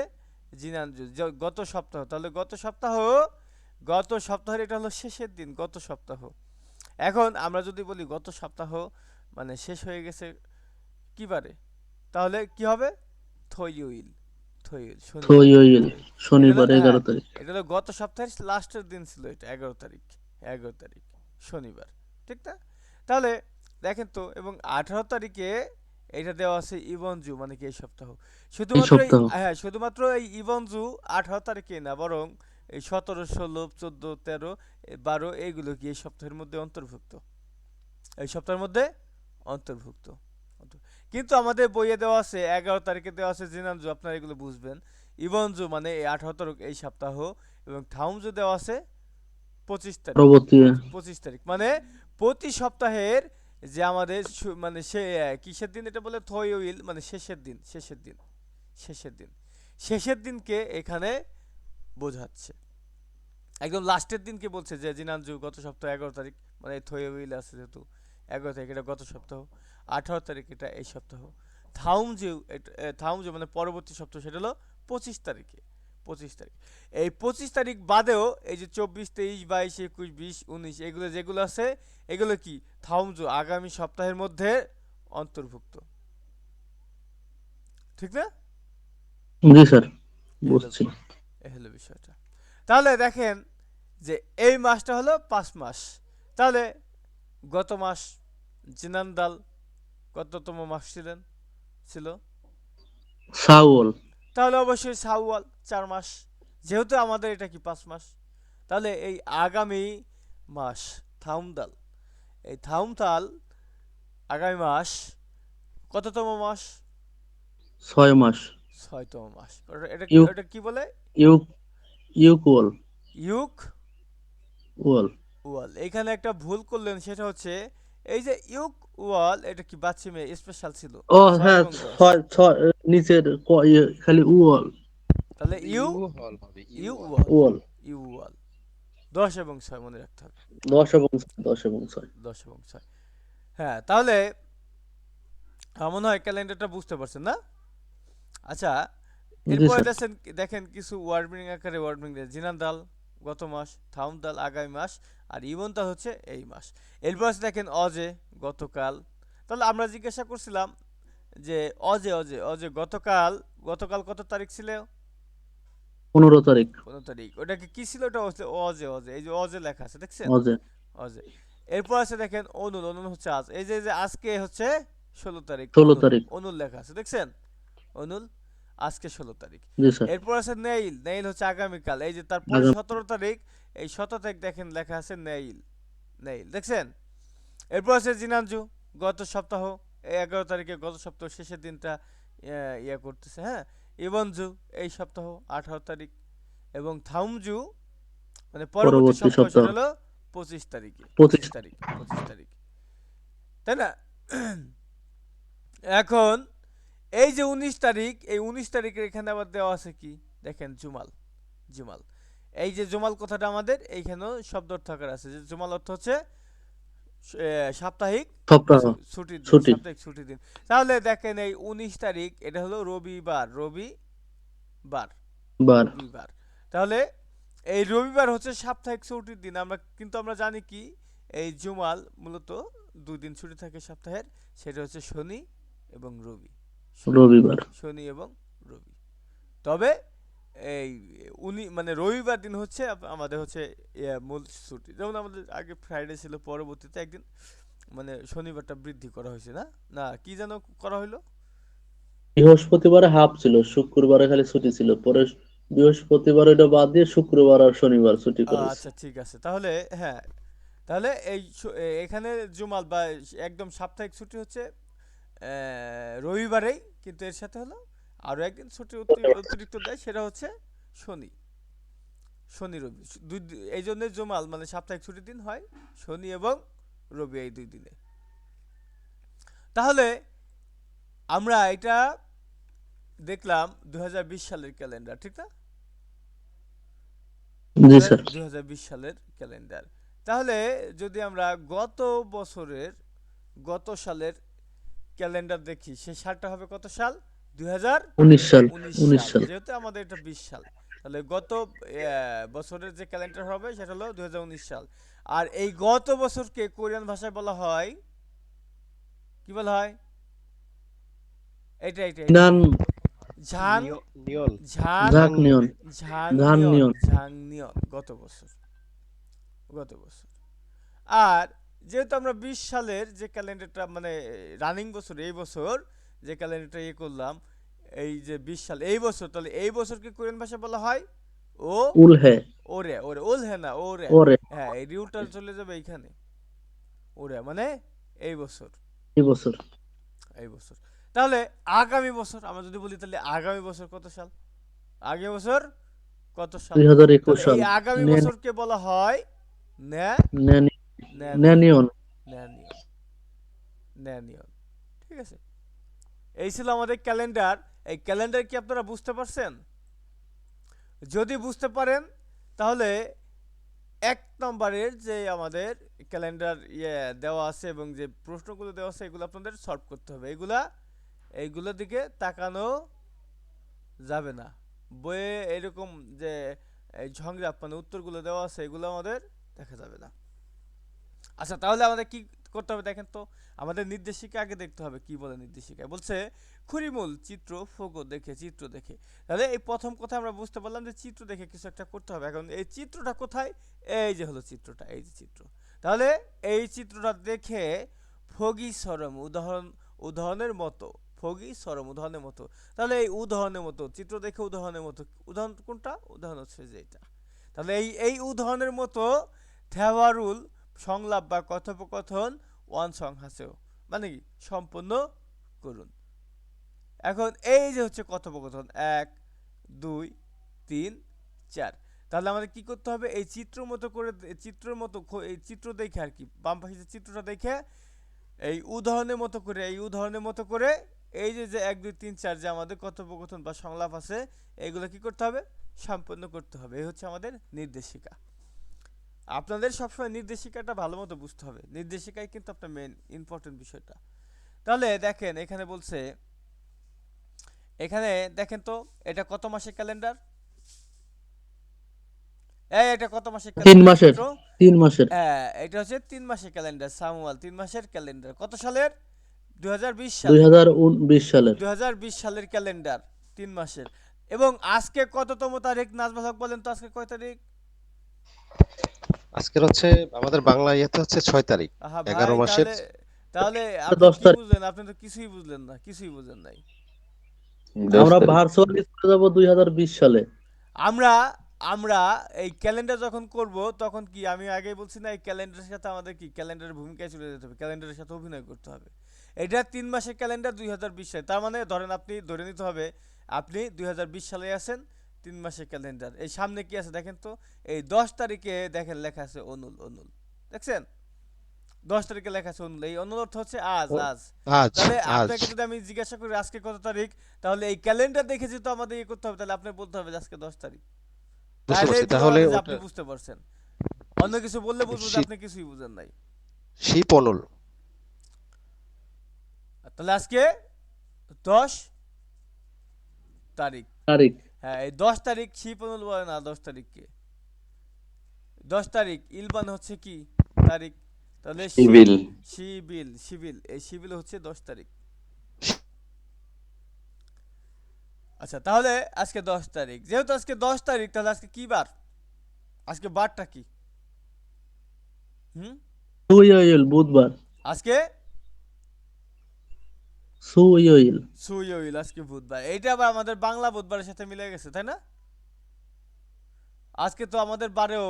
জিনানজু গত সপ্তাহ। তাহলে গত সপ্তাহের এটা হলো শেষের দিন, গত সপ্তাহ। এখন আমরা যদি বলি গত সপ্তাহ মানে শেষ হয়ে গেছে কি বারে, তাহলে কি হবে? থইউইল, শনিবার। থইওইল এটা হলো, শনিবার হ্যাঁ, 11 তারিখ। এটা হলো গত সপ্তাহের লাস্টের দিন ছিল, এটা 11 তারিখ, 11 তারিখ শনিবার, ঠিক না? তাহলে দেখেন তো, এবং 18 তারিখে এটা দেওয়া আছে ইবনজু, মানে কি এই সপ্তাহ। এই শুধুমাত্র সপ্তাহ হ্যাঁ, শুধুমাত্র এই ইবনজু 18 তারিখে না, বরং এই 17, 16, 14, 13, 12 এইগুলো কি এই সপ্তাহের মধ্যে অন্তর্ভুক্ত, এই সপ্তাহের মধ্যে অন্তর্ভুক্ত। কিন্তু আমাদের বইয়ে দেওয়া আছে 11 তারিখে দেওয়া আছে জিনানজু, আপনারা এগুলো বুঝবেন। ইবনজু মানে এই 18 এই সপ্তাহ, এবং থাউমজু দেওয়া আছে 25 তারিখ। পরবর্তী 25 তারিখ মানে প্রতি সপ্তাহের যে আমাদের মানে সে কিসের দিন এটা বলে, থইউইল মানে শেষের দিনকে এখানে বোঝাচ্ছে। একদম লাস্টের দিনকে বলছে যে জিনানজু গত সপ্তাহ 11 তারিখ, মানে থইউইল আছে যেহেতু 11 তারিখ, এটা গত সপ্তাহ। 18 তারিখ এটা এই সপ্তাহ। থাউমজু মানে পরবর্তী সপ্তাহ, সেটা হলো 25 তারিখে। 25 তারিখ, এই 25 তারিখ বাদেও এই যে 24, 23, 22, 21, 20, 19 এগুলো যেগুলো আছে, এগুলো কি থাউমজু আগামী সপ্তাহের মধ্যে অন্তর্ভুক্ত, ঠিক না? জি স্যার, এ হলো বুঝছি। এ হলো বিষয়টা। তাহলে দেখেন যে এই মাসটা হলো 5 মাস। তাহলে গত মাস জিনান্দাল কততম মাস ছিল? শাওয়াল তাহলে অবশ্যই শাওয়াল 4 মাস, যেহেতু আমাদের এটা কি 5 মাস। তাহলে এই আগামী মাস থাউমদাল, এই থাউমতাল আগামী মাস কততম মাস? 6 মাস। 6তম মাস। ইউক এটা কি বলে? ইউক ইউকুয়াল ইউক ওয়াল। ওয়াল। এখানে একটা ভুল করলেন, সেটা হচ্ছে এই যে ইউক ওয়াল, এটা কি বাচ্চিমে স্পেশাল ছিল ও 6 হ্যাঁ, এবং 10। ছয় ছয় নিচের খালি ওয়াল। তাহলে ইউ হল হবে ইউ ইউ হল। ওয়াল, ওয়াল 10 এবং 6 মনে রাখতে হবে। 10 এবং 6। 10 এবং 6, হ্যাঁ। তাহলে আমার মনে হয় ক্যালেন্ডারটা বুঝতে পারছেন না? আচ্ছা, জি এরপরে স্যার। দেখেন কিছু ওয়ার্ড মিনিং আকারে ওয়ার্ড মিনিং দেয়। জিনান্দাল গত মাস, থাউমদাল আগামী মাস, আর ইবনতাল হচ্ছে এই মাস। এরপর আছে দেখেন অজে, গতকাল। তাহলে আমরা জিজ্ঞাসা করছিলাম যে অজে অজে অজে গতকাল, গতকাল কত তারিখ ছিল? 15 তারিখ। 15 তারিখ। ওটাকে কি ছিল? ওটা হচ্ছে অজে অজে, এই যে অজে লেখা আছে দেখছেন, অজে অজে। এরপর আছে দেখেন অনুল, অনুল হচ্ছে আজ। এই যে আজকে হচ্ছে 16 তারিখ, 16 অনুল, তারিখ। অনুল লেখা আছে দেখছেন, অনুল আজকে 16 তারিখ। জি স্যার। এরপর আছে নেইল, নেইল হচ্ছে আগামীকাল। এই যে তারপরে আগামী 17 তারিখ, এই 17 তারিখ দেখেন লেখা আছে নেইল, নেইল দেখছেন। এরপর আছে জিনানজু গত সপ্তাহ, এই 11 তারিখে গত সপ্তাহ শেষের দিনটা ইয়া করতেছে, হ্যাঁ। ইবনজু এই সপ্তাহ 18 তারিখ, এবং থাউমজু মানে পরবর্তী পরবর্তী সপ্তাহ, সপ্তাহ সেটা হলো 25 তারিখে, 25। 25 তারিখ, 25 তারিখ, তাই না? এখন এই যে 19 তারিখ, এই 19 তারিখের এখানে আবার দেওয়া আছে কি দেখেন, জুমাল, জুমাল। এই যে জুমাল কথাটা আমাদের এইখানেও শব্দ অর্থ আকার আছে, যে জুমাল অর্থ হচ্ছে সাপ্তাহিক সপ্তাহ ছুটির দিন, ছুটি। সাপ্তাহিক ছুটির দিন। তাহলে দেখেন এই 19 তারিখ এটা হলো রবিবার, রবিবার, বার। রবিবার। তাহলে এই রবিবার হচ্ছে সাপ্তাহিক ছুটির দিন। আমরা জানি কি এই জুমাল মূলত 2 দিন ছুটি থাকে সপ্তাহের, সেটা হচ্ছে শনি এবং রবি। শনি রবিবার। শনি এবং রবি। তবে এই মানে রবিবার দিন হচ্ছে আমাদের হচ্ছে মূল ছুটি। যেমন আমাদের আগে ফ্রাইডে ছিল, পরবর্তীতে একদিন মানে শনিবারটা বৃদ্ধি করা হয়েছে, না না কি যেন করা হলো। বৃহস্পতিবারে হাফ ছিল, শুক্রবারে খালি ছুটি ছিল, পরে বৃহস্পতিবার এটা বাদ দিয়ে শুক্রবার আর শনিবার ছুটি করেছে। আচ্ছা ঠিক আছে, তাহলে হ্যাঁ, তাহলে এই এখানে জুমাল বা একদম সাপ্তাহিক ছুটি হচ্ছে রবিবারেই, কিন্তু এর সাথে হলো আরো একদিন ছুটি অতিরিক্ত দেয়, সেটা হচ্ছে শনি। শনি রবি এই জন্য জুমাল মানে সাপ্তাহিক ছুটির দিন হয় শনি এবং রবি, এই 2 দিনে। তাহলে আমরা এটা দেখলাম 2020 সালের ক্যালেন্ডার, ঠিক না? জি স্যার। 2020 সালের ক্যালেন্ডার। তাহলে যদি আমরা গত সালের ক্যালেন্ডার দেখি, সেই সালটা হবে কত সাল? 19 সাল। 2019 19 সাল, সাল। যেহেতু আমাদের এটা 20 সাল। তাহলে গত বছরের যে ক্যালেন্ডার হবে সেটা হলো 2019 সাল। আর এই গত বছরকে কোরিয়ান ভাষায় বলা হয় কি বলা হয়? এটা এটা এটা ইনান ঝাং নিয়ন ঝাং ঝাক নিয়ন। ঝান ঝাংনিয়ন নিয়ন। ঝাংনিয়ন গত বছর। আর যেহেতু আমরা 20 সালের যে ক্যালেন্ডারটা মানে রানিং বছর, এই বছর যে ক্যালেন্ডারটা করলাম, এই যে 20 সাল এই বছর, তাহলে এই বছরকে কোরিয়ান ভাষায় বলা হয় ও উলহে। ওরে ওরে ওল হ্যাঁ না ওরে। ওরে। হ্যাঁ, এই রিউটা চলে যাবে এইখানে। ওরে মানে এই বছর, এই বছর এই বছর। তাহলে আগামী বছর আমরা যদি বলি, তাহলে আগামী বছর কত সাল? আগামী বছর কত সাল? 2021 তাহলে এই সাল। আগামী নেন বছরকে বলা হয় ন্যা নেন ন্যানিয়ন নেনিয়ন। ন্যানিয়ন ন্যানিয়ন। ঠিক আছে, এই ছিল আমাদের ক্যালেন্ডার। এই ক্যালেন্ডার কি আপনারা বুঝতে পারছেন? যদি বুঝতে পারেন তাহলে 1 নম্বরের যে আমাদের ক্যালেন্ডার দেওয়া আছে এবং যে প্রশ্নগুলো দেওয়া আছে, এগুলো আপনাদের সলভ করতে হবে। এইগুলোর দিকে তাকানো যাবে না। বইয়ে এরকম যে এই ঝংরাপ মানে উত্তরগুলো দেওয়া আছে, এগুলো আমাদের দেখা যাবে না। আচ্ছা, তাহলে আমাদের কি করতে হবে দেখেন তো। আমাদের নির্দেশিকা আগে দেখতে হবে, কি বলে নির্দেশিকায় বলছে খুরিমুল চিত্র দেখে। তাহলে এই প্রথম কথা আমরা বুঝতে পারলাম যে চিত্র দেখে কিছু একটা করতে হবে। এখন এই চিত্রটা কোথায়? এই যে হলো চিত্রটা, এই যে চিত্র। তাহলে এই চিত্রটা দেখে ফগি সরম উদাহরণের মতো, ফগি সরম উদাহরণের মতো। তাহলে এই উদাহরণের মতো চিত্র দেখে উদাহরণের মতো, উদাহরণ কোনটা? উদাহরণ হচ্ছে যে এটা। তাহলে এই উদাহরণের মতো থেওয়ারুল সংলাপ বা কথোপকথন ওয়ান সং হাসেও মানে কি সম্পন্ন করুন। এখন এই যে হচ্ছে কথোপকথন 1 2 3 4। তাহলে আমাদের কি করতে হবে? এই এই চিত্র দেখে আর কি, বাম পাশে যে চিত্রটা দেখে এই উদাহরণের মতো করে এই যে 1 2 3 4 যে আমাদের কথোপকথন বা সংলাপ আছে, এগুলো কি করতে হবে? সম্পন্ন করতে হবে। এই হচ্ছে আমাদের নির্দেশিকা। আপনাদের সবসময় নির্দেশিকাটা ভালো মতো বুঝতে হবে। নির্দেশিকাই কিন্তু আপনার মেন ইম্পর্টেন্ট বিষয়টা। তাহলে দেখেন এখানে বলছে, এখানে দেখেন তো এটা কত মাসের ক্যালেন্ডার? এটা কত মাসের 3 ক্যালেন্ডার মাসের। চিত্র? 3 মাসের। এটা হচ্ছে 3 মাসের ক্যালেন্ডার সামুয়াল, 3 মাসের ক্যালেন্ডার। কত সালের? 2020 সালের। 2020 সালের। 2020 সালের ক্যালেন্ডার 3 মাসের। এবং আজকে কততম তারিখ? নাজমুল হক বলেন তো, আজকে কয় তারিখ? আজকের হচ্ছে আমাদের বাংলা ইয়েতে হচ্ছে 6 তারিখ, আহা ভাই, 11 মাসের। তাহলে তাহলে আপনি 10 কি তারিখ। বুঝলেন? আপনি তো কিছুই বুঝলেন না, কিছুই বুঝেন নাই। 10 আমরা তারিখ। ভার্চুয়ালি চলে যাব 2020 সালে। আমরা আমরা এই ক্যালেন্ডার যখন করব, তখন কি আমি আগেই বলছি না, এই ক্যালেন্ডারের সাথে আমাদের কি ক্যালেন্ডারের ভূমিকায় চলে যেতে হবে, ক্যালেন্ডারের সাথে অভিনয় করতে হবে। এটা 3 মাসের ক্যালেন্ডার 2020 সালে। তার মানে ধরেন আপনি ধরে নিতে হবে আপনি 2020 সালে আছেন, 3 মাসের ক্যালেন্ডার। এই সামনে কি আছে দেখেন তো, এই 10 তারিখে দেখেন লেখা আছে অনুল, অনুল দেখছেন? 10 তারিখে লেখা আছে অনুল। এই অনুল অর্থ হচ্ছে আজ, ও- আজ। আজ তাহলে আজ আপনাকে যদি আমি জিজ্ঞাসা করি আজকে কত তারিখ, তাহলে এই ক্যালেন্ডার দেখে যেহেতু আমাদের ইয়ে করতে হবে, তাহলে আপনি বলতে হবে যে আজকে 10 তারিখ। বুঝতে তাহলেই পারছি। বোঝা তাহলে যাবে যে আপনি ওটা বুঝতে পারছেন। অন্য কিছু বললে বুঝবো যে শীত আপনি কিছুই বুঝেন নাই। শিপ অনল। তাহলে আজকে 10 তারিখ। তারিখ। হ্যাঁ, এই 10 তারিখ শিপ অনুল বলে না, 10 তারিখকে 10 তারিখ, ইলবান হচ্ছে কি তারিখ, তাহলে সিভিল। শিবিল, শিবিল, এই শিবিল হচ্ছে 10 তারিখ। আচ্ছা, তাহলে আজকে 10 তারিখ, যেহেতু আজকে 10 তারিখ, তাহলে আজকে কি বার, আজকে বারটা কি? হুম, সুইল বুধবার। আজকে সুইল। সুইল, আজকে বুধবার। এইটা আবার আমাদের বাংলা বুধবারের সাথে মিলে গেছে, তাই না? আজকে তো আমাদের বারেও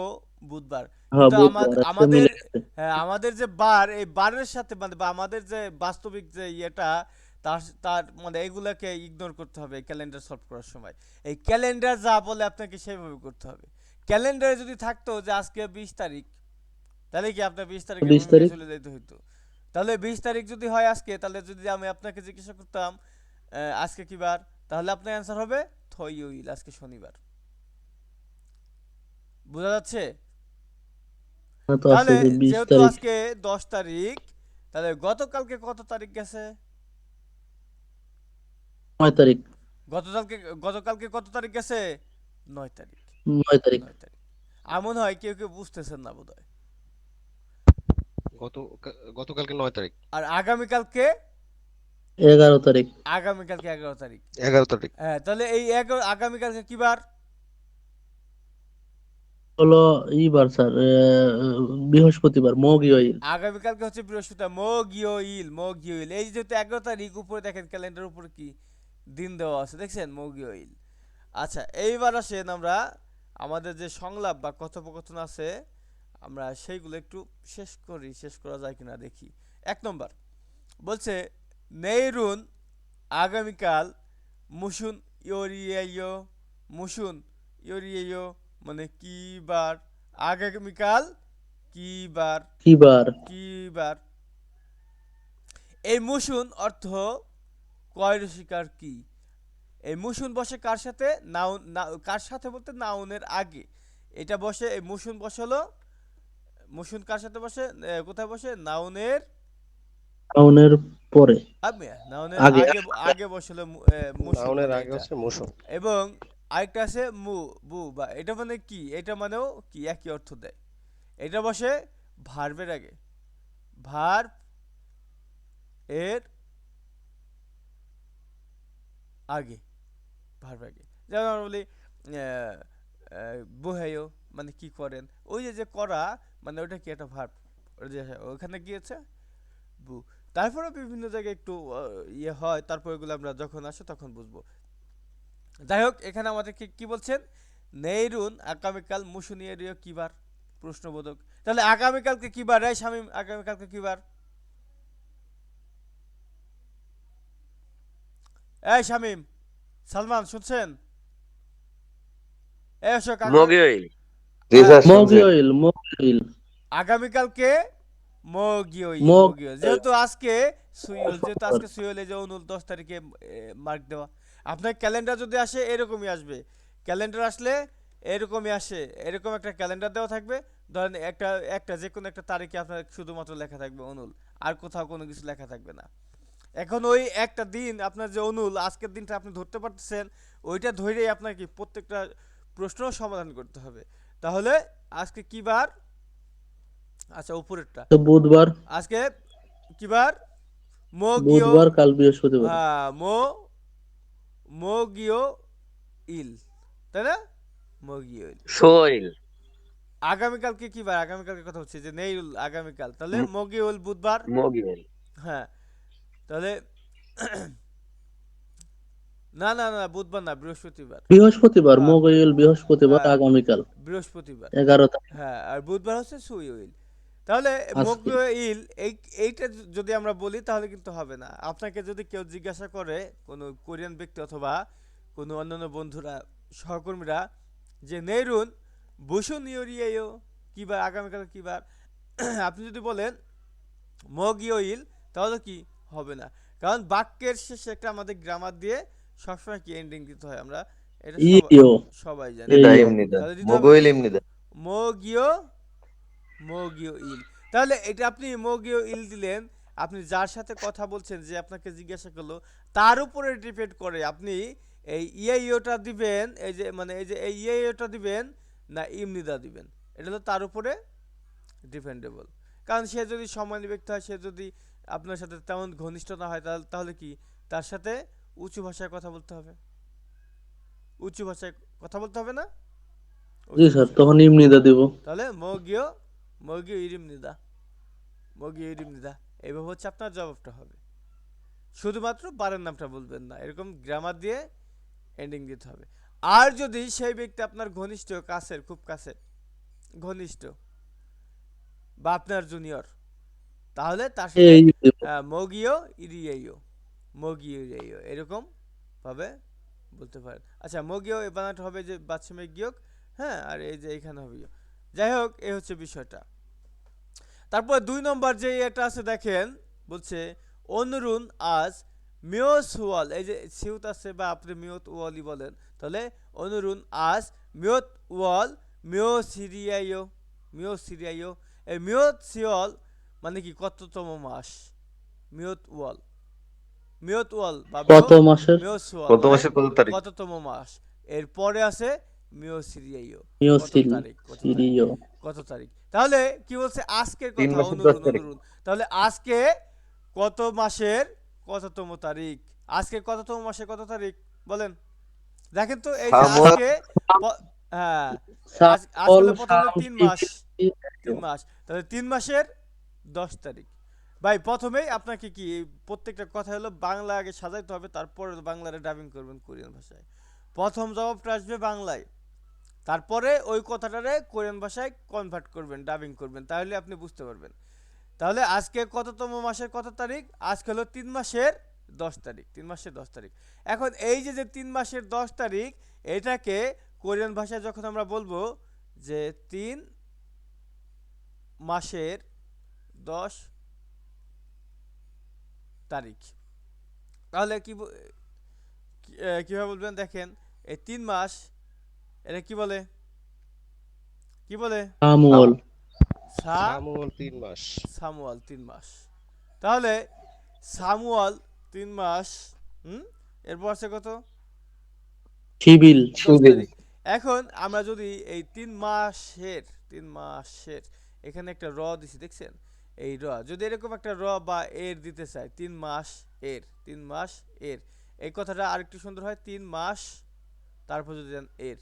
বুধবার, হ্যাঁ কিন্তু বুধবার আজকে আমাদের, মিলে গেছে। হ্যাঁ, আমাদের যে বার, এই বারের সাথে মানে বা আমাদের যে বাস্তবিক যে ইয়েটা, তার তার মানে এগুলাকে ইগনোর করতে হবে ক্যালেন্ডার সলভ করার সময়। এই ক্যালেন্ডার যা বলে আপনাকে সেভাবে করতে হবে। ক্যালেন্ডারে যদি থাকতো যে আজকে 20 তারিখ, তাহলে কি আপনার 20 তারিখের 20 ভূমিকা তারিখ। চলে যেতে হইতো। তাহলে 20 তারিখ যদি হয় আজকে, তাহলে যদি আমি আপনাকে জিজ্ঞাসা করতাম আজকে কি বার, তাহলে আপনার অ্যান্সার হবে থইউইল, আজকে শনিবার। বোঝা যাচ্ছে? হ্যাঁ, তো আছে তাহলে যে 20 যেহেতু তারিখ। আজকে 10 তারিখ, তাহলে গতকালকে কত তারিখ গেছে? 9 তারিখ। গতকালকে, গতকালকে কত তারিখ গেছে? 9 তারিখ। 9 তারিখ। 9 তারিখ। এমন হয় কেউ কেউ বুঝতেছেন না বোধহয়। গত গতকালকে 9 তারিখ। আর আগামীকালকে, 11 তারিখ। আগামীকালকে 11 তারিখ। 11 তারিখ। হ্যাঁ, তাহলে এই 11, আগামীকালকে কি বার? হলো বার স্যার, বৃহস্পতিবার মগিয়ল। আগামীকালকে হচ্ছে বৃহস্পতিবার, মগিওইল, মগিওইল। এই যেহেতু 11 তারিখ, উপরে দেখেন ক্যালেন্ডার উপরে কি দিন দেওয়া আছে, দেখছেন, মগিওইল। আচ্ছা, এইবার আসেন আমরা আমাদের যে সংলাপ বা কথোপকথন আছে, আমরা সেইগুলো একটু শেষ করি, শেষ করা যায় কিনা দেখি। 1 নম্বর বলছে, নেইরুন আগামীকাল মুসুন ইয়োরিয়েও, মুসুন ইয়োরিয়েও মানে কি বার, আগামীকাল কি বার, কি বার? কি বার। এই মুসুন অর্থ কয় রসিকার কি। এই মুসুন বসে কার সাথে, নাউন, কার সাথে বলতে নাউনের আগে। এটা বসে, এই মুসুন বসালো, মুসুন কার সাথে বসে, কোথায় বসে, নাউনের টাউনের পরে। নাউনের আগে। আগে, আগে বসালো মুসুন নাউনের মানে আগে এটা। হচ্ছে মুসুন। এবং আরেকটা আছে বু, বা এটা মানে কি, এটা মানেও কি একই অর্থ দেয়। এটা বসে ভার্বের আগে, ভার্ব এর আগে, ভার্ব আগে। যেমন আমরা বলি বুহেয় মানে কি করেন, ওই যে যে করা, মানে ওটা কি একটা ভার্ব, যে ওখানে গিয়েছে বু। তারপরে বিভিন্ন জায়গায় একটু ইয়ে হয়, তারপর এগুলো আমরা যখন আসে তখন বুঝবো। যাই হোক, এখানে আমাদেরকে কি বলছেন, নেইরুন আগামীকাল মুসুনিয়ারিও কি বার, প্রশ্নবোধক। তাহলে আগামীকালকে কি বার রে শামিম, আগামীকালকে কি বার? এই শামিম, সালমান শুনছেন? এই অশোক, মগিওইল। জি হ্যাঁ, স্যার শুনছি। মগিয়ল মগিয়ল। আগামীকালকে মগিওইল, মগ। মগিওইল। যেহেতু আজকে সুইল, যেহেতু আজকে সুইল, এই যে অনুল 10 তারিখে মার্ক দেওয়া। আপনার ক্যালেন্ডার যদি আসে এরকমই আসবে, ক্যালেন্ডার আসলে এরকমই আসে, এরকম একটা ক্যালেন্ডার দেওয়া থাকবে। ধরেন একটা, একটা যে কোনো একটা তারিখে আপনার শুধুমাত্র লেখা থাকবে অনুল, আর কোথাও কোনো কিছু লেখা থাকবে না। এখন ওই একটা দিন আপনার যে অনুল, আজকের দিনটা আপনি ধরতে পারতেছেন, ওইটা ধরেই আপনার কি প্রত্যেকটা প্রশ্ন সমাধান করতে হবে। তাহলে আজকে কি বার? আচ্ছা, উপরেরটা তো বুধবার। আজকে কি বার? মগিও, বুধবার, কাল বৃহস্পতিবার। হ্যাঁ, মগিও ইল, তাই না? মগিও ইল। সোইল। আগামীকালকে কি বার? আগামীকালকে কথা হচ্ছে যে নেইল আগামীকাল, তাহলে মগিউল বুধবার। মগিওইল। হ্যাঁ, তাহলে না না না, বুধবার না, বৃহস্পতিবার। বৃহস্পতিবার হ্যাঁ, মগিয়ল, বৃহস্পতিবার হ্যাঁ, আগামীকাল বৃহস্পতিবার। 11 তারিখ হ্যাঁ, আর বুধবার হচ্ছে সুইউইল। তাহলে আজকে। মগইল, এইটা যদি আমরা বলি তাহলে কিন্তু হবে না। আপনাকে যদি কেউ জিজ্ঞাসা করে, কোনো কোরিয়ান ব্যক্তি অথবা কোনো অন্যান্য বন্ধুরা, সহকর্মীরা, যে নেরুন বুসুন ইয়োরিয়েও কি বার, আগামীকাল কি বার, আপনি যদি বলেন মগইল, তাহলে কি হবে না। কারণ বাক্যের শেষে একটা আমাদের গ্রামার দিয়ে সবসময় কি এন্ডিং দিতে হয়, আমরা এটা ইও। সবাই জানি। এমনিদা ইও। এমনিদা তাহলে দিতে হবে মগোইল কি, এমনিদা। মগিও, মগিও ইল। তাহলে এটা আপনি মগিও ইল দিলেন, আপনি যার সাথে কথা বলছেন, যে আপনাকে জিজ্ঞাসা করলো, তার উপরে ডিপেন্ড করে আপনি এই ইয়েটা দিবেন, এই যে মানে এই যে এই ইয়েটা দিবেন না ইমনিদা দিবেন। এটা হলো তার উপরে ডিপেন্ডেবল। কারণ সে যদি সম্মানী ব্যক্তি হয়, সে যদি আপনার সাথে তেমন ঘনিষ্ঠ না হয়, তাহলে কি তার সাথে উঁচু ভাষায় কথা বলতে হবে, উঁচু ভাষায় কথা বলতে হবে না, জি উঁচু স্যার, ভাষায়। তখন ইমনিদা দিব। তাহলে মগীয় মগীয় ইরিম নিদা, মগীয় ইরিম নিদা, এইভাবে হচ্ছে আপনার জবাবটা হবে। শুধুমাত্র বারের নামটা বলবেন না, এরকম গ্রামার দিয়ে এন্ডিং দিতে হবে। আর যদি সেই ব্যক্তি আপনার ঘনিষ্ঠ, কাছের, খুব কাছের, ঘনিষ্ঠ বা আপনার জুনিয়র, তাহলে তার সাথে এই দিব। মগীয় ইরিয়েও, মগীয় ইরিয়েও এরকম ভাবে বলতে পারেন। আচ্ছা, মগীয় এই বানানটা হবে যে বাচ্চামের গিয়ক, হ্যাঁ, আর এই যে এইখানে হবে ইয়। যাই হোক, এই হচ্ছে বিষয়টা। তারপর 2 নম্বর যে এটা আছে দেখেন, বলছে অনুরুন আজ মিওস ওয়াল, এই যে সিউত আছে বা আপনি মিওত ওয়ালই বলেন, তাহলে অনুরুন আজ মিওত ওয়াল মিও সিরিয়াইও, মিও সিরিয়াইও। এই মিওত সিওল মানে কি কততম মাস, মিওত ওয়াল, মিওত ওয়াল বা কত মাসের? মিও সোয়াল গত মানে মাসের কত তারিখ? কততম মাস। এরপরে আছে মিও সিরিয়াইও, কত মিওসিল তারিখ, কত তারিখ, সিরিয়। কত তারিখ। তাহলে কি বলছে আজকের 3 কথা, মাসের 10 অনুরুন তারিখ। অনুরুন। তাহলে আজকে কত মাসের কততম তারিখ, আজকে কততম মাসের কত তারিখ বলেন। দেখেন তো এই যে সামুয়াল আজকে হ্যাঁ, আজকে সাফল হলো প্রথমে শাম 3 মাস, শিবির। 3 মাস, তাহলে 3 মাসের 10 তারিখ। ভাই প্রথমেই আপনাকে কি প্রত্যেকটা কথা হলো বাংলা আগে সাজাইতে হবে, তারপরে বাংলারে ডাবিং করবেন কোরিয়ান ভাষায়। প্রথম জবাবটা আসবে বাংলায়, তারপরে ওই কথাটারে কোরিয়ান ভাষায় কনভার্ট করবেন, ডাবিং করবেন, তাহলে আপনি বুঝতে পারবেন। তাহলে আজকে কততম মাসের কত তারিখ, আজকে হলো 3 মাসের 10 তারিখ, 3 মাসের 10 তারিখ। এখন এই যে 3 মাসের 10 তারিখ, এটাকে কোরিয়ান ভাষায় যখন আমরা বলবো যে 3 মাসের 10 তারিখ, তাহলে কিভাবে বলবেন দেখেন। এই 3 মাস, এটা কি বলে, কি বলে, সামুয়াল সা সামুয়াল 3 মাস। সামুয়াল 3 মাস। তাহলে সামুয়াল 3 মাস, হুম, এরপর আছে কত, শিবিল 10 সুদিন। তারিখ। এখন আমরা যদি এই 3 মাসের এখানে একটা র দিছি দেখছেন, এই র যদি এরকম একটা র বা এর দিতে চাই, 3 মাস এর, 3 মাস এর, এই কথাটা আরেকটু সুন্দর হয়, 3 মাস তারপর যদি দেন এর,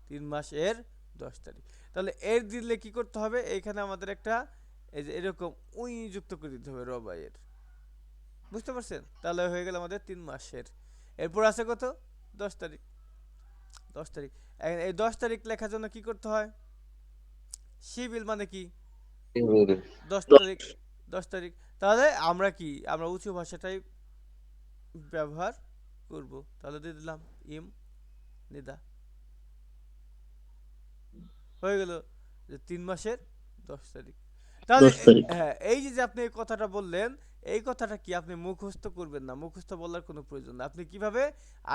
3 মাস এর 10 তারিখ। তাহলে এর দিলে কি করতে হবে, এইখানে আমাদের একটা এই যে এরকম উই যুক্ত করে দিতে হবে র বা এর, বুঝতে পারছেন। তাহলে হয়ে গেল আমাদের 3 মাসের। এরপর আছে কত, 10 তারিখ, 10 তারিখ। এখন এই 10 তারিখ লেখার জন্য কি করতে হয়, সিভিল মানে কি 10 তারিখ, 10 তারিখ। তাহলে আমরা উঁচু ভাষাটাই ব্যবহার করব। তাহলে দিয়ে দিলাম ইম নিদা, হয়ে গেল যে 3 মাসের 10 তারিখ। তাহলে 10 তারিখ। হ্যাঁ, এই যে আপনি এই কথাটা বললেন, এই কথাটা কি আপনি মুখস্থ করবেন না, মুখস্থ বলার কোনো প্রয়োজন না। আপনি কিভাবে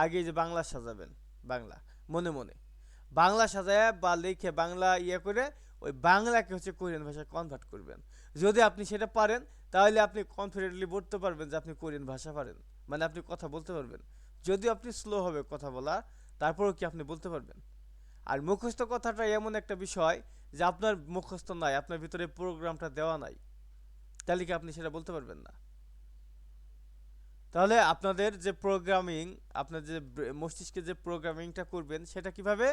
আগে যে বাংলা সাজাবেন, বাংলা মনে মনে বাংলা সাজায় বা লিখে বাংলা করে ওই বাংলাকে হচ্ছে কোরিয়ান ভাষায় কনভার্ট করবেন। যদি আপনি সেটা পারেন, তাহলে আপনি কনফিডেন্টলি বলতে পারবেন যে আপনি কোরিয়ান ভাষা পারেন, মানে আপনি কথা বলতে পারবেন। যদি আপনি স্লো হবে কথা বলা, তারপরেও কি আপনি বলতে পারবেন। আর মুখস্থ কথাটা এমন একটা বিষয় যে আপনার মুখস্থ নাই, আপনার ভিতরে প্রোগ্রামটা দেওয়া নাই, তাহলে কি আপনি সেটা বলতে পারবেন না। তাহলে আপনাদের যে প্রোগ্রামিং, আপনার যে মস্তিষ্কে যে প্রোগ্রামিংটা করবেন, সেটা কিভাবে,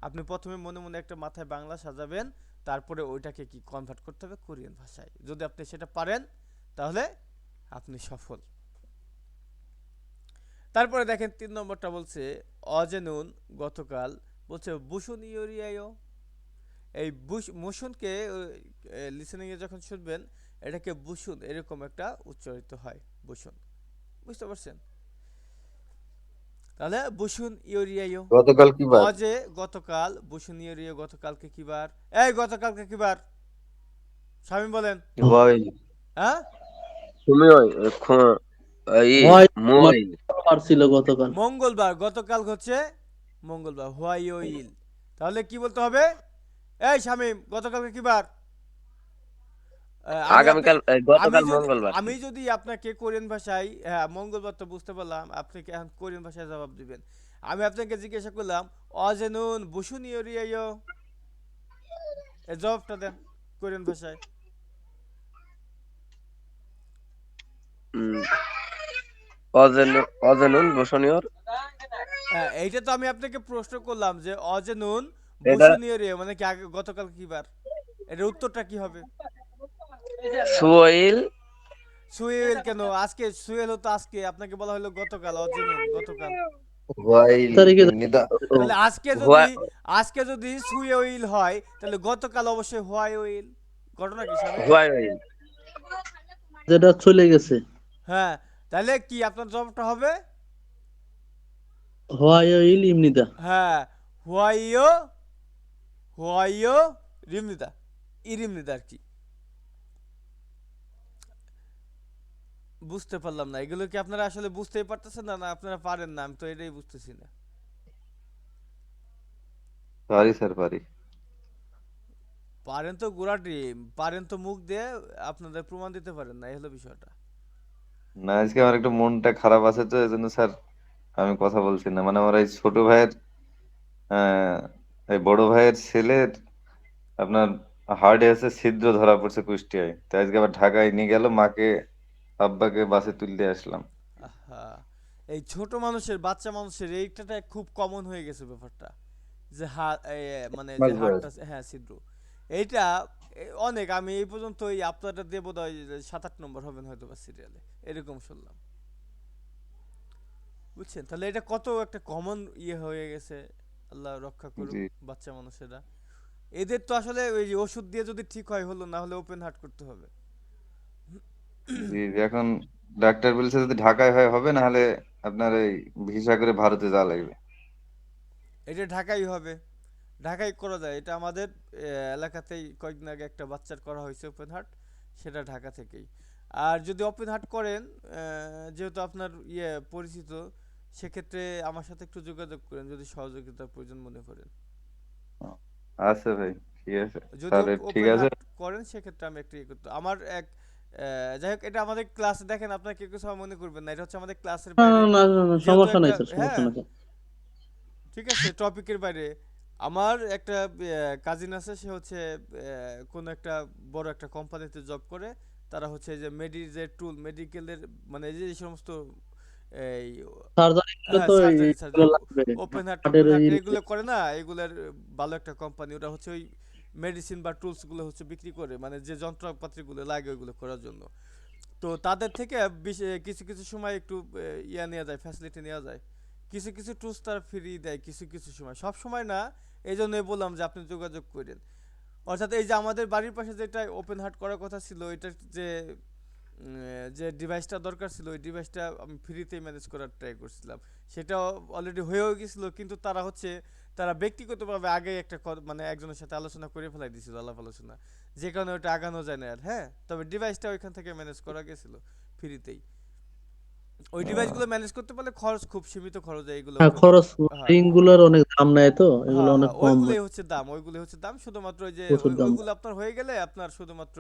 আপনি প্রথমে মনে মনে একটা মাথায় বাংলা সাজাবেন, তারপরে ওইটাকে কি কনভার্ট করতে হবে কোরিয়ান ভাষায়। যদি আপনি সেটা পারেন, তাহলে আপনি সফল। তারপরে দেখেন 3 নম্বরটা বলছে অজেনুন গতকাল, বলছে বুসুন ইয়োরিয়ায়ো। এই মুসুনকে লিসেনিং এ যখন শুনবেন, এটাকে বুসুন এরকম একটা উচ্চারিত হয়, বুসুন, বুঝতে পারছেন। তাহলে বুসুন ইয়োরিয়ায়ো, গতকাল কি বার? অজে গতকাল, বুসুন ইয়োরিয়া গতকালকে কি বার, এই গতকালকে কি বার, শামিম বলেন। হয়। হ্যাঁ, তুমি ওই ই হয় আমার মই বার ছিল গতকাল। মঙ্গলবার, গতকাল হচ্ছে মঙ্গলবার, হোয়াইল। তাহলে কি বলতে হবে, এই শামিম গতকালকে কি বার। আমি আপনি আগামীকাল আমি গতকাল যদি মঙ্গলবার। আমি যদি আপনাকে কোরিয়ান ভাষায়, হ্যাঁ মঙ্গলবার তো বুঝতে পারলাম, আপনি কি এখন কোরিয়ান ভাষায় জবাব দিবেন। আমি আপনাকে জিজ্ঞাসা করলাম অজেনুন বুসুন ইয়োরিয়ায়ো, এর জবাবটা দেন কোরিয়ান ভাষায়। উম, অজেনুন বসনিয়র। হ্যাঁ, এইটা তো আমি আপনাকে প্রশ্ন করলাম যে অজেনুন এটা বসুনিয় রে মানে কি আগে গতকাল কি বার, এটার উত্তরটা কি হবে? সুইল। সুয়েল কেন আজকে? সুয়েল হতো আজকে, আপনাকে বলা হলো গতকাল, অজেনুন গতকাল। হোয়াইল তারিখে এমনিতে তাহলে আজকে যদি সুয়েল হয় তাহলে গতকাল অবশ্যই হোয়াইল। ঘটনা কি স্বামী? হোয়াইল। যেটা চলে গেছে। হ্যাঁ, তাহলে কি আপনার জবাবটা হবে? হোয়াইল ইমনিদা। হ্যাঁ, হোয়াইও, হোয়াইও রিমনিদা, ইরিমনিদা আর কি। বুঝতে পারলাম না, এগুলো কি আপনারা আসলে বুঝতেই পারতেছেন না, না আপনারা পারেন না? আমি তো এটাই বুঝতেছি না। পারি স্যার পারি। পারেন তো গোড়াটি, পারেন তো মুখ দিয়ে, আপনাদের প্রমাণ দিতে পারেন না, এই হলো বিষয়টা। না আজকে আমার একটু মনটা খারাপ আছে তো এজন্য স্যার আমি কথা বলছি না, মানে আমার এই ছোট ভাইয়ের আহ এই বড় ভাইয়ের ছেলের আপনার হার্টে আছে ছিদ্র ধরা পড়ছে কুষ্টিয়ায়, তাই আজকে আবার ঢাকায় নিয়ে গেল মাকে আব্বাকে বাসে তুলতে আসলাম। আহা, এই ছোট মানুষের, বাচ্চা মানুষের এইটা খুব কমন হয়ে গেছে ব্যাপারটা, যে মানে যে মাস বয়স। হাড়টা, হ্যাঁ ছিদ্র, এইটা অনেক। আমি এই পর্যন্ত এই আপনারটা দিয়ে বোধ হয় 7-8 নম্বর হবেন হয়তো বা সিরিয়ালে, এরকম শুনলাম। বুঝছেন? তাহলে এটা কত একটা কমন ইয়ে হয়ে গেছে। আল্লাহ রক্ষা করুক জি বাচ্চা মানুষেরা। এদের তো আসলে ওই যে ওষুধ দিয়ে যদি ঠিক হয় হলো, না হলে ওপেন হার্ট করতে হবে। জি জি, এখন ডাক্তার বলছে যদি ঢাকায় হয় হবে, না হলে আপনার এই ভিসা করে ভারতে যাওয়া লাগবে। এটা ঢাকাই হবে, ঢাকায় করা যায়। এটা আমাদের এলাকাতেই কয়েকদিন আগে একটা বাচ্চার করা হয়েছে ওপেন হার্ট, সেটা ঢাকা থেকেই। আর যদি ওপেন হার্ট করেন, যেহেতু আপনার ইয়ে পরিচিত, সেক্ষেত্রে আমার সাথে একটু যোগাযোগ করেন যদি সহযোগিতার প্রয়োজন মনে করেন। আচ্ছা ভাই, ঠিক আছে যদি তাহলে, ঠিক ওপেন আছে। হার্ট করেন সেক্ষেত্রে আমি একটু ইয়ে করতে, আমার এক যাই হোক, এটা আমাদের ক্লাসে দেখেন, আপনার কেউ কিছু মনে করবেন না, এটা হচ্ছে আমাদের ক্লাসের না বাইরে। না না না, যেহেতু সমস্যা নাই একটা, স্যার, সমস্যা হ্যাঁ নাই স্যার। ঠিক আছে, টপিকের বাইরে। আমার একটা কাজিন আছে, সে হচ্ছে কোনো একটা বড় একটা কোম্পানিতে জব করে। তারা হচ্ছে যে যে টুল মেডিকেলের, মানে এই যে সমস্ত এই, সার্জারি গুলো হ্যাঁ তো সার্জারি এইগুলো সার্জারি, লাগবে। ওপেন হার্ট হার্টের টোপেন হার্ট ওই এগুলো করে না, এগুলোর ভালো একটা কোম্পানি, ওরা হচ্ছে ওই মেডিসিন বা টুলসগুলো হচ্ছে বিক্রি করে, মানে যে যন্ত্রপাতিগুলো লাগে ওইগুলো করার জন্য। তো তাদের থেকে কিছু কিছু সময় একটু ইয়া নেওয়া যায়, ফ্যাসিলিটি নেওয়া যায়। কিছু কিছু টুলস তারা ফ্রি দেয় কিছু কিছু সময়, সব সময় না। এই জন্যই বললাম যে আপনি যোগাযোগ করেন। অর্থাৎ এই যে আমাদের বাড়ির পাশে যেটা ওপেন হার্ট করার কথা ছিল, এটার যে ডিভাইসটা দরকার ছিল, ওই ডিভাইসটা আমি ফ্রিতেই ম্যানেজ করার ট্রাই করছিলাম। সেটা অলরেডি হয়েও গেছিল, কিন্তু তারা ব্যক্তিগতভাবে আগে একটা মানে একজনের সাথে আলোচনা করে ফেলাই দিয়েছিল, আলাপ আলোচনা, যে কারণে ওটা আগানো যায় না আর। হ্যাঁ, তবে ডিভাইসটা ওইখান থেকে ম্যানেজ করা গেছিল ফ্রিতেই। ওই ডিভাইসগুলো ম্যানেজ করতে পারলে খরচ খুব সীমিত খরচ হয়, এগুলো হ্যাঁ, খুব। খরচ হ্যাঁ রিং গুলার অনেক দাম নেয় তো, এগুলো হ্যাঁ অনেক হ্যাঁ, কম হয়, ওইগুলোই হচ্ছে দাম শুধুমাত্র ওই যে প্রচুর দাম। ওইগুলো আপনার হয়ে গেলে আপনার শুধুমাত্র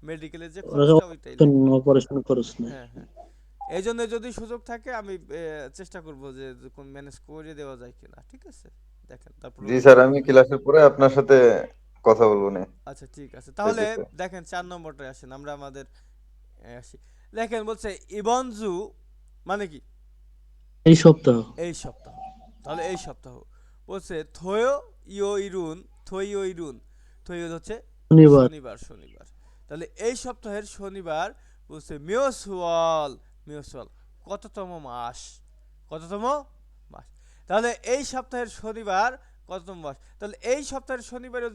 মেডিকেলের যে খরচটা ওইটাই লাগবে। অপারেশন খরচ নেয়। হ্যাঁ হ্যাঁ, এই জন্য যদি সুযোগ থাকে আমি চেষ্টা করব যে কোন ম্যানেজ করে দেওয়া যায় কিনা, ঠিক আছে? দেখেন তারপর জি ওই স্যার, আমি ক্লাসের পরে আপনার সাথে কথা বলবো না আচ্ছা ঠিক আছে, এই তাহলে বিষয়ে। দেখেন 4 নম্বরটায় আসেন, আমরা আমাদের আসি। দেখেন বলছে ইবনজু মানে কি? এই সপ্তাহ। এই সপ্তাহ। তাহলে এই সপ্তাহ বলছে থয়ো ইও ইরুন, থয়ো ইরুন, থয়ো হচ্ছে শনিবার। শনিবার, শনিবার। তাহলে এই সপ্তাহের শনিবার বলছে মিওসওয়াল, মিওসওয়াল কততম মাস? কততম মাস? তাহলে এই সপ্তাহের শনিবার কততম মাস? তাহলে এই সপ্তাহের শনিবারে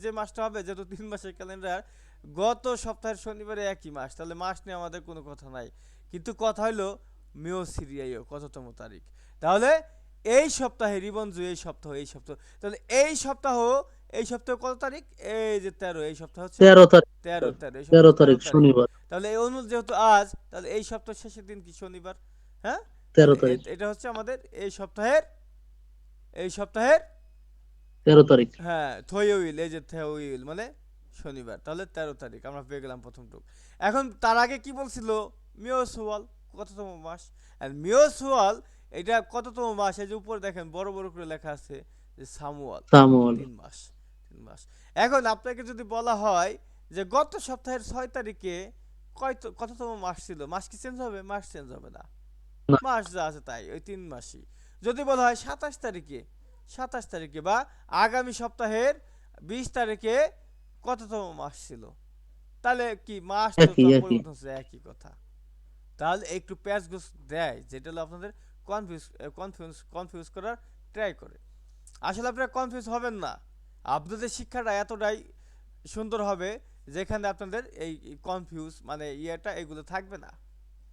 যে মাসটা হবে, যেহেতু 3 মাসের ক্যালেন্ডার, গত সপ্তাহের শনিবারে একই মাস, তাহলে মাস নিয়ে আমাদের কোনো কথা নাই। কিন্তু কথা হইলো মিও সিরিয়াইও কততম তারিখ। তাহলে এই সপ্তাহে রিবনজু, এই সপ্তাহ, তাহলে এই সপ্তাহ কত তারিখ? এই যে 13, এই সপ্তাহ হচ্ছে 13 তারিখ। 13, এই সপ্তাহ 13 তারিখ 13 তারিখ। শনিবার। তাহলে এই অনু যেহেতু আজ, তাহলে এই সপ্তাহ শেষের দিন কি? শনিবার। হ্যাঁ, তাহলে 13 তারিখ। এটা হচ্ছে আমাদের এই সপ্তাহের, 13 তারিখ। হ্যাঁ থইউইল, এই যে থেউইল মানে শনিবার। তাহলে 13 তারিখ আমরা পেয়ে গেলাম প্রথম টুক। এখন তার আগে কি বলছিল? মিওসওয়াল কততম মাস। আর মিওসওয়াল এটা কততম মাস, এই যে উপরে দেখেন বড় বড় করে লেখা আছে যে সামুয়াল, সামুয়াল। 3 মাস। 3 মাস। এখন আপনাকে যদি বলা হয় যে গত সপ্তাহের 6 তারিখে কততম মাস ছিল, মাস কি চেঞ্জ হবে? মাস চেঞ্জ হবে না, না। মাস যা আছে তাই, ওই 3 মাসই। যদি বলা হয় 27 তারিখে বা আগামী সপ্তাহের 20 তারিখে কততম মাস ছিল, তাহলে কি মাস তো একই তার একই। পরিবর্তন হচ্ছে, একই কথা। তাহলে একটু প্যাচ গোছ দেয়, যেটা হলো আপনাদের কনফিউজ করার ট্রাই করে। আসলে আপনারা কনফিউজ হবেন না, আপনাদের শিক্ষাটা এতটাই সুন্দর হবে যেখানে আপনাদের এই কনফিউজ মানে ইয়েটা এগুলো থাকবে না,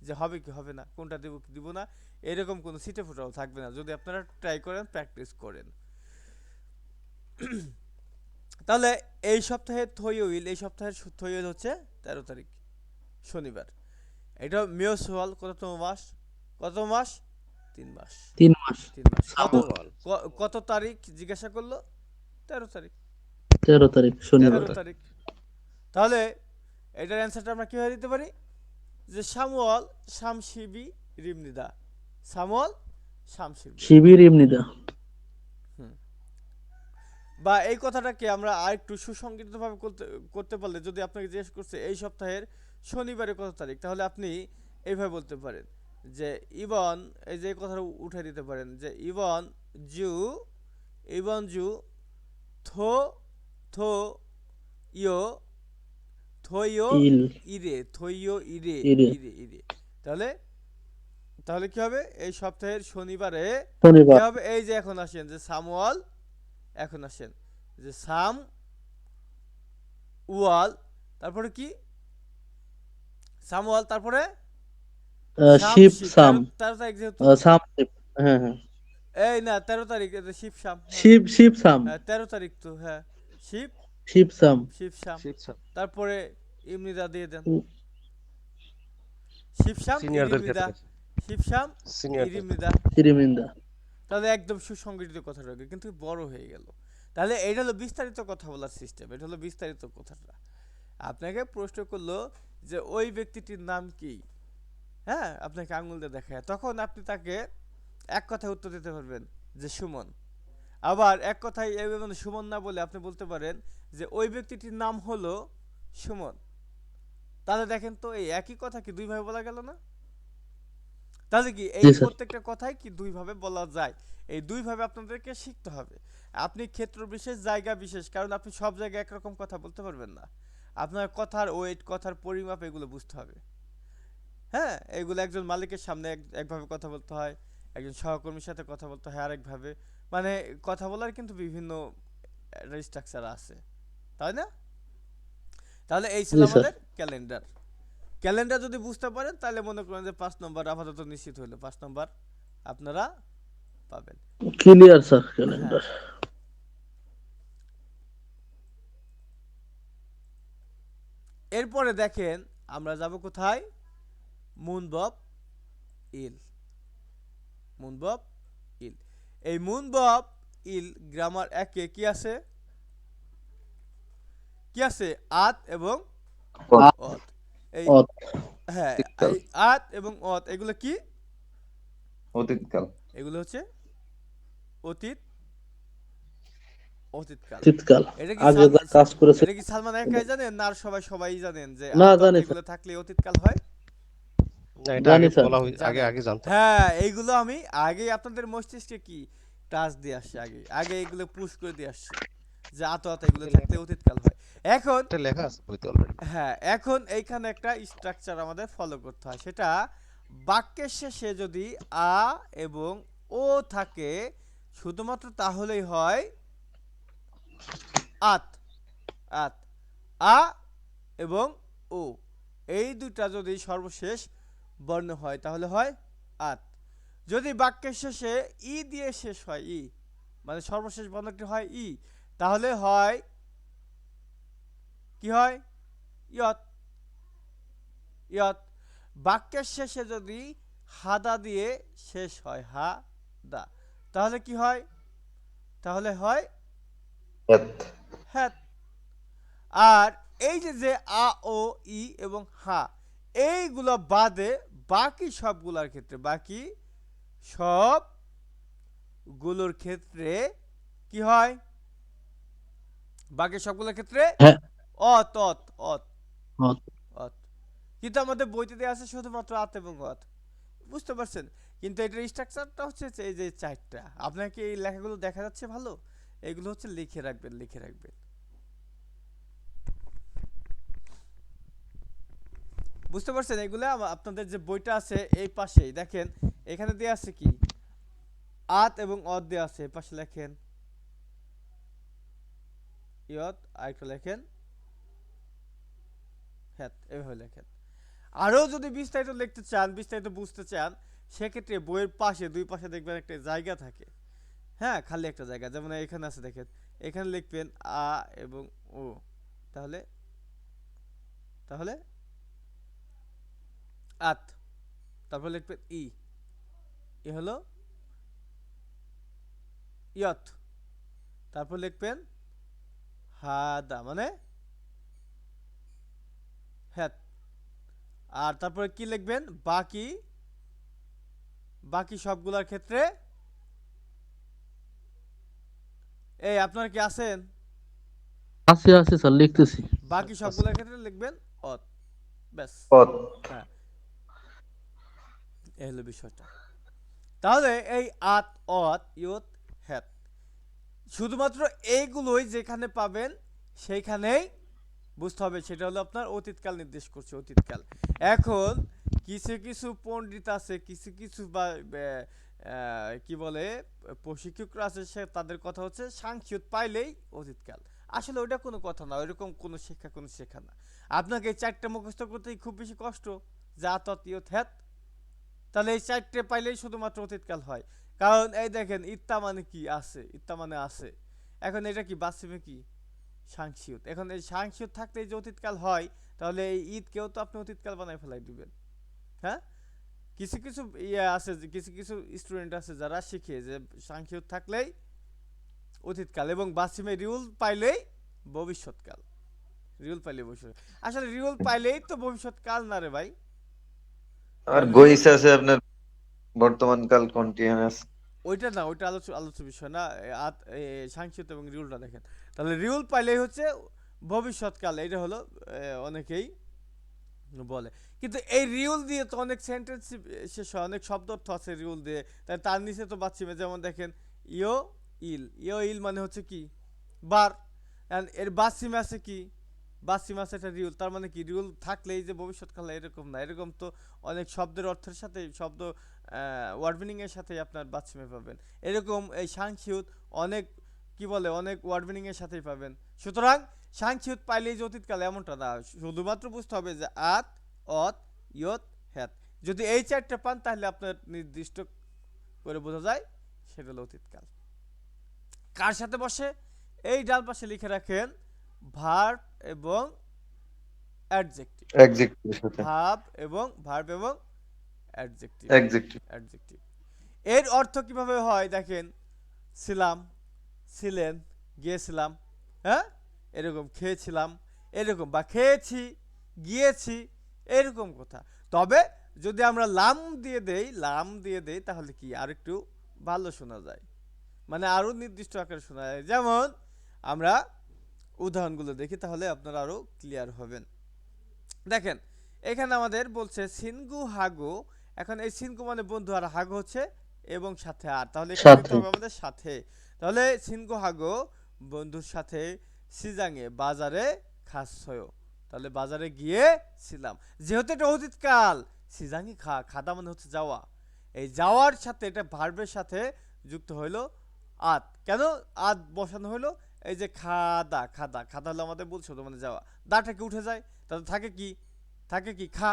যে হবে কি হবে না, কোনটা দেবো কি দিব না, এরকম কোনো সিটে ফোটাও থাকবে না যদি আপনারা ট্রাই করেন, প্র্যাকটিস করেন। তাহলে এই সপ্তাহের থইউইল, এই সপ্তাহের থইউইল হচ্ছে 13 তারিখ শনিবার। এটা মেয়সওয়াল কততম মাস? কত মাস? 3 মাস। 3 মাস। 3 মাস কত? সামুয়াল। কত তারিখ জিজ্ঞাসা করলো? 13 তারিখ। 13 তারিখ শনিবার। 13 তারিখ। তাহলে এটার অ্যান্সারটা আমরা কিভাবে দিতে পারি? যে সামুয়াল শামশিবি রিমনিদা, সামুয়াল শামশিবি। শিবির ইমনিদা। হুম। বা এই কথাটাকে আমরা আরেকটু সুসংগঠিতভাবে করতে পারলে, যদি আপনাকে জিজ্ঞেস করছে এই সপ্তাহের শনিবারে কত তারিখ, তাহলে আপনি এইভাবে বলতে পারেন যে ইবন, এই যে কথাটা উঠে দিতে পারেন যে ইবন জু থো থো ইয়ো থইও ইল থইও ইরে ইরে ইরে ইরে। তাহলে তাহলে কি হবে? এই সপ্তাহের শনিবারে কি শনিবার। হবে? এই যে এখন আসেন যে সামওয়াল, এখন আসেন যে সাম ওয়াল, তারপরে কি? সামওয়াল, তারপরে শিব শামশি। সাম। 13 তারিখ যেহেতু, সাম শিব। হ্যাঁ হ্যাঁ। এই না 13 তারিখ, শিব শাম, হ্যাঁ শিব শিব সাম। হ্যাঁ 13 তারিখ তো, হ্যাঁ শিব শিব সাম। শিব শাম। শিবসান তারপরে ইমনিদা দিয়ে দেন, উ- শিব শাম সিনিয়রদের ইরিমিদা, ক্ষেত্রে শিব শাম সিনিয়রদের ইরিমিদা। ইরিমিন্দা। তাহলে একদম সুসংগঠিত কথা রয়েছে, কিন্তু বড় হয়ে গেল। তাহলে এটা হলো বিস্তারিত কথা বলার সিস্টেম, এটা হলো বিস্তারিত কথাটা। আপনাকে প্রশ্ন করলো যে ওই ব্যক্তিটির নাম কি, হ্যাঁ, আপনাকে আঙুল দিয়ে দেখায়, তখন আপনি তাকে এক কথায় উত্তর দিতে পারবেন যে সুমন। আবার এক কথায় মানে সুমন না বলে আপনি বলতে পারেন যে ওই ব্যক্তিটির নাম হলো সুমন। তাহলে দেখেন তো এই একই কথা কি দুইভাবে বলা গেল না? তাহলে কি এই জি স্যার। প্রত্যেকটা কথাই কি দুইভাবে বলা যায়? এই দুইভাবে আপনাদেরকে শিখতে হবে। আপনি ক্ষেত্র বিশেষ, জায়গা বিশেষ, কারণ আপনি সব জায়গায় একরকম কথা বলতে পারবেন না। আপনার কথার ওয়েট, কথার পরিমাপ এগুলো বুঝতে হবে। হ্যাঁ, এগুলো একজন মালিকের সামনে একভাবে কথা বলতে হয়, একজন সহকর্মীর সাথে কথা বলতে হয় আরেকভাবে। মানে কথা বলার কিন্তু বিভিন্ন স্ট্রাকচার আছে, তাই না? তাহলে এই ছিল জি স্যার। আমাদের ক্যালেন্ডার। ক্যালেন্ডার যদি বুঝতে পারেন তাহলে মনে করেন যে 5 নম্বর আপাতত নিশ্চিত হইলো, 5 নম্বর আপনারা পাবেন। ক্লিয়ার স্যার হ্যাঁ, ক্যালেন্ডার। এরপরে দেখেন আমরা যাব কোথায়? মুনবব ইল। মুনবব ইল, এই মুনবব ইল গ্রামার একে কি আছে? কি আছে? আত এবং অত। এই অত। হ্যাঁ, অতীতকাল। এই আত এবং অত এগুলো কি? অতীতকাল। এগুলো হচ্ছে অতীত, অতীতকাল। শীতকাল। এটা কি আগে যা কাজ করেছে। এটা কি সালমান একাই জানেন না আর সবাই জানেন যে না আত জানি স্যার। এগুলো থাকলে অতীতকাল হয়? না, এটা জানি আগে স্যার। বলা হয়ে আগে জানেন? আগে জানতাম। হ্যাঁ, এইগুলো আমি আগে আপনাদের মস্তিষ্কে কি টাচ দিয়ে আসছি, আগে আগে এগুলো পুশ করে দিয়ে আসছি যে আত এগুলো থাকলে অতীতকাল হয়। এখন এটা লেখা আছে বইতে অলরেডি। হ্যাঁ, এখন এইখানে একটা স্ট্রাকচার আমাদের ফলো করতে হয়, সেটা বাক্যের শেষে যদি আ এবং ও থাকে শুধুমাত্র তাহলেই হয় আত। আত, আ এবং ও, এই দুটা যদি সর্বশেষ বর্ণ হয় তাহলে হয় আত। যদি বাক্যের শেষে ই দিয়ে শেষ হয়, ই মানে সর্বশেষ বর্ণটি হয় ই, তাহলে হয় কি হয়? ইয়ত। ইয়ত। বাক্যের শেষে যদি হাদা দিয়ে শেষ হয়, হা দা, তাহলে কি হয়? তাহলে হয় হ্যাত। হ্যাত। আর এই যে আ ও ই এবং হা, এইগুলো বাদে বাকি সবগুলোর ক্ষেত্রে, বাকি সবগুলোর ক্ষেত্রে কি হয়? বাকি সবগুলোর ক্ষেত্রে হ্যাঁ, অত অত অত অত। অত। কিন্তু আমাদের বইতে দেওয়া আছে শুধুমাত্র আত এবং অত। বুঝতে পারছেন? কিন্তু এটার স্ট্রাকচারটা হচ্ছে যে এই যে চারটা। আপনাকে এই লেখাগুলো দেখা যাচ্ছে ভালো? এগুলো হচ্ছে লিখে রাখবেন, লিখে রাখবেন। বুঝতে পারছেন? এগুলো আপনাদের যে বইটা আছে এই পাশেই দেখেন, এখানে দেওয়া আছে কি? আত এবং অত দেওয়া আছে। এই পাশে লেখেন ইয়ত, আরেকটা লেখেন হ্যাত, এভাবে লেখেন। আরও যদি বিস্তারিত লিখতে চান, বিস্তারিত বুঝতে চান, সেক্ষেত্রে বইয়ের পাশে দুই পাশে দেখবেন একটা জায়গা থাকে। হ্যাঁ, খালি একটা জায়গা, যেমন এখানে আছে দেখেন, এখানে লিখবেন আ এবং ও। তাহলে তাহলে আত, তারপর লিখবেন ই, ই হলো ইয়ত, তারপর লিখবেন হাদা মানে হ্যাত। আর তারপরে কি লিখবেন? বাকি বাকি সবগুলোর ক্ষেত্রে এই আপনারা কি আছেন? আছে আছে স্যার, লিখতেছি। বাকি সবগুলোর ক্ষেত্রে লিখবেন অত। ব্যাস। পথ। হ্যাঁ, এই হলো বিষয়টা। তাহলে এই আত, অত, ইয়ত, হ্যাত শুধুমাত্র এইগুলোই যেখানে পাবেন সেইখানেই বুঝতে হবে সেটা হলো আপনার অতীতকাল নির্দেশ করছে, অতীতকাল। এখন কিছু কিছু পণ্ডিত আছে, কিছু কিছু বা কি বলে প্রশিক্ষকরা আছে, সে তাদের কথা হচ্ছে সাংখ্যিক পাইলেই অতীতকাল। আসলে ওইটা কোনো কথা না, ওইরকম কোনো শিক্ষা কোনো শেখা না। আপনাকে এই চারটা মুখস্থ করতেই খুব বেশি কষ্ট, যা ততীয় থ্যাত। তাহলে এই চারটে পাইলেই শুধুমাত্র অতীতকাল হয়। কারণ এই দেখেন ইত্তা মানে কি? আছে, ইত্তা মানে আছে। এখন এটা কি বাস্তবে কি? সাংখ্যিক। এখন এই সাংখ্যিক থাকলে যে অতীতকাল হয়, তাহলে এই ঈদকেও তো আপনি অতীতকাল বানায় ফেলাই দিবেন। হ্যাঁ, কিছু কিছু ইয়ে আছে, যে কিছু কিছু স্টুডেন্ট আছে যারা শিখে যে সাংখ্যিক থাকলেই অতীতকাল এবং বাসিমে রিউল পাইলেই ভবিষ্যৎকাল। রিউল পাইলেই ভবিষ্যৎ, আসলে রিউল পাইলেই তো ভবিষ্যৎকাল না রে ভাই। আর রিউল, গইস আছে আপনার বর্তমান কাল কন্টিনিউয়াস। ওইটা না, ওইটা আলোচ্য বিষয় না। সাংখ্যিক এবং রিউলটা দেখেন। তাহলে রিউল পাইলেই হচ্ছে ভবিষ্যৎকাল, এটা হলো অনেকেই বলে। কিন্তু এই রিউল দিয়ে তো অনেক সেন্টেন্স শেষ হয়, অনেক শব্দ অর্থ আছে রিউল দিয়ে। তাই তার নিচে তো বাচ্চিমে, যেমন দেখেন ইয়ো ইল, ইয়ো ইল মানে হচ্ছে কি? বার। And এর বাসিমে আছে কি? বাসিমে আছে একটা রিউল। তার মানে কি? রিউল থাকলেই যে ভবিষ্যৎকাল, এরকম না। এরকম তো অনেক শব্দের অর্থের সাথে, শব্দ ওয়ার্ড মিনিং এর সাথে আপনার বাচ্চিমে পাবেন। এরকম এই সাংখ্যিক অনেক কি বলে, অনেক ওয়ার্ড মিনিং এর সাথেই পাবেন। সুতরাং সাংখ্যিক পাইলেই যে অতীতকাল এমনটা না, শুধুমাত্র বুঝতে হবে যে আত, অত, ইয়ত, হ্যাত। যদি এই চারটা পান তাহলে আপনার নির্দিষ্ট করে বোঝা যায় সেটা হলো অতীতকাল। কার সাথে বসে? এই ডান পাশে লিখে রাখেন ভার্ব এবং অ্যাডজেক্টিভ। অ্যাডজেক্টিভের সাথে। ভার্ব এবং অ্যাডজেক্টিভ। অ্যাডজেক্টিভ। অ্যাডজেক্টিভ এর অর্থ কিভাবে হয় দেখেন, ছিলাম, ছিলেন, গিয়েছিলাম, হ্যাঁ, এরকম খেয়েছিলাম, এরকম, বা খেয়েছি, গিয়েছি, এরকম কথা। তবে যদি আমরা লাম দিয়ে দেই, লাম দিয়ে দেই, তাহলে কি আর একটু ভালো শোনা যায়, মানে আরো নির্দিষ্ট আকারে শোনা যায়। যেমন আমরা উদাহরণগুলো দেখি, তাহলে আপনারা আরো ক্লিয়ার হবেন। দেখেন এখানে আমাদের বলছে সিনগু হাগো। এখন এই সিনগু মানে বন্ধু, আর হাগো হচ্ছে এবং সাথে আর, তাহলে এখানে দিতে সাথে। হবে আমাদের সাথে। তাহলে সিনগু হাগো বন্ধুর সাথে সিজাঙে বাজারে খাসছয়, তাহলে বাজারে গিয়েছিলাম। যেহেতু এটা অতীতকাল, সিজাঙে খাদা মানে হচ্ছে যাওয়া। এই যাওয়ার সাথে এটা ভার্বের সাথে যুক্ত হইলো আত। কেন আত বসানো হইলো? এই যে খাদা, খাদা, খাদা হলো আমাদের বলছো তো মানে যাওয়া, দাটা কি উঠে যায়, তাহলে থাকে কি? থাকে কি? খা।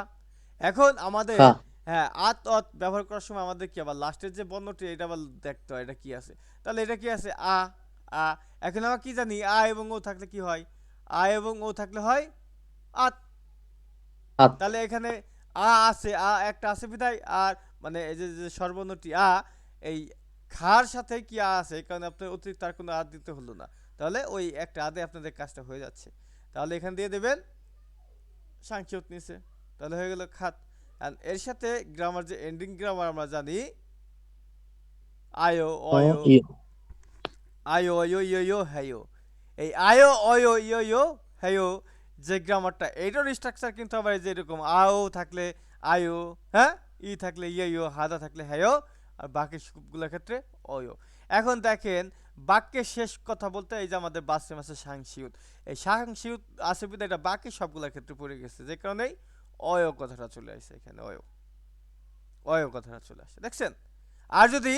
এখন আমাদের খা। হ্যাঁ, আত অত ব্যবহার করার সময় আমাদের কি আবার লাস্টের যে বর্ণটি এটা আবার দেখতে হয়, এটা কি আছে। তাহলে এটা কি আছে? আ। আ। এখন আমরা কি জানি, আ এবং ও থাকলে কি হয়? আ এবং ও থাকলে হয় আত। হাত। তাহলে এখানে আ আছে, আ একটা আছে বিধায়, আর মানে এই যে যে স্বরবর্ণটি আ, এই খার সাথে কি আ আছে, কারণ আপনার অতিরিক্ত আর কোনো আ দিতে হলো না। তাহলে ওই একটা আদে আপনাদের কাজটা হয়ে যাচ্ছে। তাহলে এখান দিয়ে দেবেন সাংখ্যক নিচে, তাহলে হয়ে গেল খাত। আর এর সাথে গ্রামার, যে এন্ডিং গ্রামার আমরা জানি, আয়ো, অ, অয়ো, ই। আয়ো, অয়ো, ইয়ো, হ্যায়ো, এই আয়ো অয়ো ইয়ো ইয়ো হেয়ো যে গ্রামারটা, এইটার স্ট্রাকচার কিন্তু আবার এই যে এরকম আও থাকলে আয়ো, হ্যাঁ, ই থাকলে ইয়ো ইয়ো, হাদা থাকলে হেয়ো, আর বাকি সবগুলোর ক্ষেত্রে অয়ো। এখন দেখেন বাক্যের শেষ কথা বলতে এই যে আমাদের বাসেম আছে সাংশিউত, এই সাংশিউত আছে বিধায় এটা বাকি সবগুলোর ক্ষেত্রে পড়ে গেছে, যে কারণেই অয়ো কথাটা চলে আসছে এখানে, অয়ো, অয়ো কথাটা চলে আসে, দেখছেন? আর যদি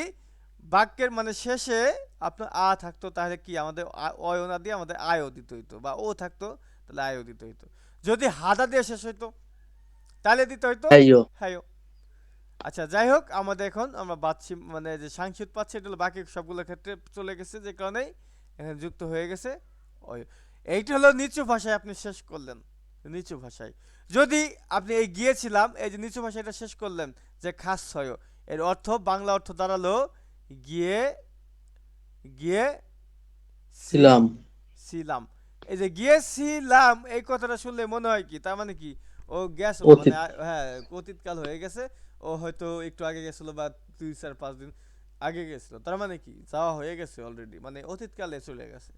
বাক্যের মানে শেষে আপনার আ থাকতো তাহলে কি আমাদের অয় না দিয়ে আমাদের আয়ও দিতে হইতো, বা ও থাকতো তাহলে আয়ও দিতে হইতো। যদি হাদা দিয়ে শেষ হইতো তাহলে দিতে হইতো হ্যাইও। হ্যায়ও। আচ্ছা যাই হোক, আমাদের এখন আমরা বাচ্চি মানে যে সাংখ্যিক পাচ্ছি এটা হলো বাকি সবগুলোর ক্ষেত্রে চলে গেছে, যে কারণেই এখানে যুক্ত হয়ে গেছে অয়। এইটা হলো নিচু ভাষায় আপনি শেষ করলেন, নিচু ভাষায়। যদি আপনি এই গিয়েছিলাম, এই যে নিচু ভাষায় এটা শেষ করলেন যে খাস ছয়, এর অর্থ বাংলা অর্থ দাঁড়ালো গিয়ে, গিয়ে ছিলাম। ছিলাম। এই যে গিয়েছিলাম এই কথাটা শুনলে মনে হয় কি, তার মানে কি ও গেছে, মানে অতীত। হ্যাঁ অতীতকাল হয়ে গেছে, ও হয়তো একটু আগে গেছিল বা 2-4-5 দিন আগে গেছিল, তার মানে কি যাওয়া হয়ে গেছে অলরেডি, মানে অতীতকালে চলে গেছে।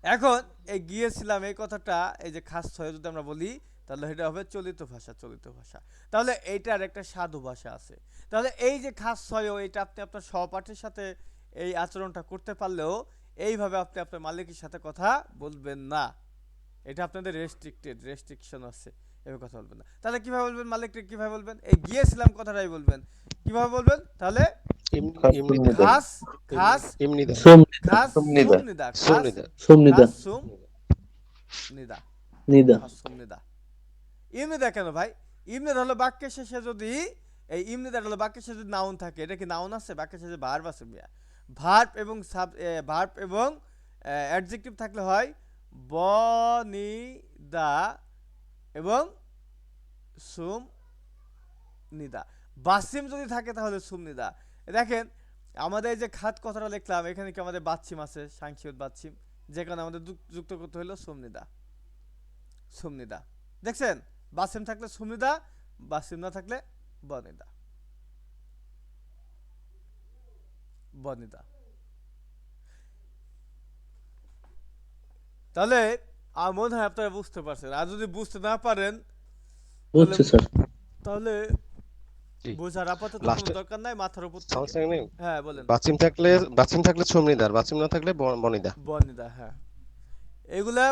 এখন এই গিয়েছিলাম এই কথাটা এই যে খাস ছয় যদি আমরা বলি তাহলে এটা হবে চলিত ভাষা, চলিত ভাষা। তাহলে এইটার একটা সাধু ভাষা আছে। তাহলে এই যে খাস ছয় এটা আপনি আপনার সহপাঠীর সাথে এই আচরণটা করতে পারলেও এইভাবে আপনি আপনার মালিকের সাথে কথা বলবেন না, এটা আপনাদের রেস্ট্রিকশন আছে, এভাবে কথা বলবেন না। তাহলে কিভাবে বলবেন মালিককে, কিভাবে বলবেন? এই গিয়েছিলাম কথাটাই বলবেন। কিভাবে বলবেন তাহলে? এমনিদা খাস, খাস, এমনিদা সোমনিদা। খাস সুমনিদা। সুমনিদা, খাস, সুমনিদা সোমনিদা। খাস সুম নিদা, নিদা। খাস সুম নিদা। ইমনিদা কেন ভাই? ইমনিদা হলো বাক্যের শেষে যদি, এই ইমনিদা হলো বাক্যের শেষে যদি নাউন থাকে, এটা কি নাউন আছে? বাক্যের শেষে ভার্ব আছে মিয়া। ভার্ব এবং ভার্ব এবং অ্যাডজেক্টিভ থাকলে হয় বনিদা এবং সুম নিদা। বাসিম যদি থাকে তাহলে সুমনিদা। দেখেন আমাদের এই যে খাত কথাটা লিখলাম, এখানে কি আমাদের বাচ্চিম আছে, সাংখ্যিক বাচ্চিম, যেখানে আমাদের যুক্ত করতে হলো সুমনিদা, সুমনিদা। দেখছেন বাসিম থাকলে সুমনিদা, বাসিম না থাকলে বনিদা, বনিদা। তাহলে আমার মনে হয় আপনারা বুঝতে পারছেন, আর যদি বুঝতে না পারেন তাহলে, বুঝছি স্যার। তাহলে জি বোঝার আপাতত কোনো লাস্টে দরকার নাই, মাথার উপর থেকে। সমস্যা নেই। হ্যাঁ বলেন। বাচিম থাকলে সুমনিদার, বাচিম না থাকলে বনিদা। বনিদা, হ্যাঁ। এগুলা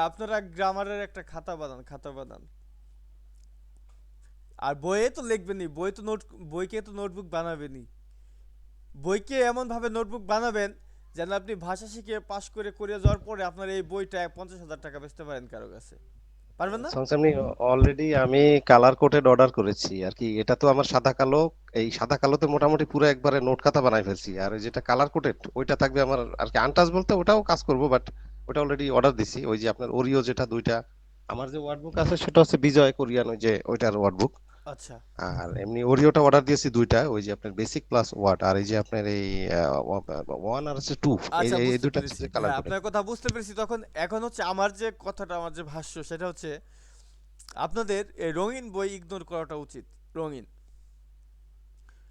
আপনারা গ্রামারের একটা খাতা বানান, খাতা বানান। আর বইয়ে তো লিখবেনই, বই তো নোট, বইকে তো নোটবুক বানাবেনই। বইকে এমন ভাবে নোটবুক বানাবেন যেন আপনি ভাষা শিখে পাশ করে করে যাওয়ার পরে আপনার এই বইটা 50,000 টাকা বেচতে পারেন কারো কাছে, পারবেন না? সমস্যা নেই, অলরেডি আমি কালার কোটেড অর্ডার করেছি আর কি। এটা তো আমার সাদা কালো, এই সাদা কালোতে মোটামুটি পুরো একবারে নোট খাতা বানাই ফেলছি। আর ওই যেটা কালার কোটেড ওইটা থাকবে আমার আর কি আনটাচ, বলতে ওটাও কাজ করবো, বাট ওটা অলরেডি অর্ডার দিছি। ওই যে আপনার ওরিও যেটা দুইটা, আমার যে ওয়ার্ডবুক আছে সেটা হচ্ছে বিজয় কোরিয়ান, ওই যে ওইটার ওয়ার্ডবুক। আচ্ছা, আর এমনি ওরিওটা অর্ডার দিয়েছি দুইটা, ওই যে আপনার বেসিক প্লাস ওয়ার্ড, আর এই যে আপনার এই ওয়ান আর হচ্ছে টু, এই আচ্ছা এই বুঝতে দুইটা পেরেছি, হচ্ছে কালার হ্যাঁ কোডেড। আপনার কথা বুঝতে পেরেছি। তখন এখন হচ্ছে আমার যে কথাটা, আমার যে ভাষ্য সেটা হচ্ছে আপনাদের এই রঙিন বই ইগনোর করাটা উচিত, রঙিন।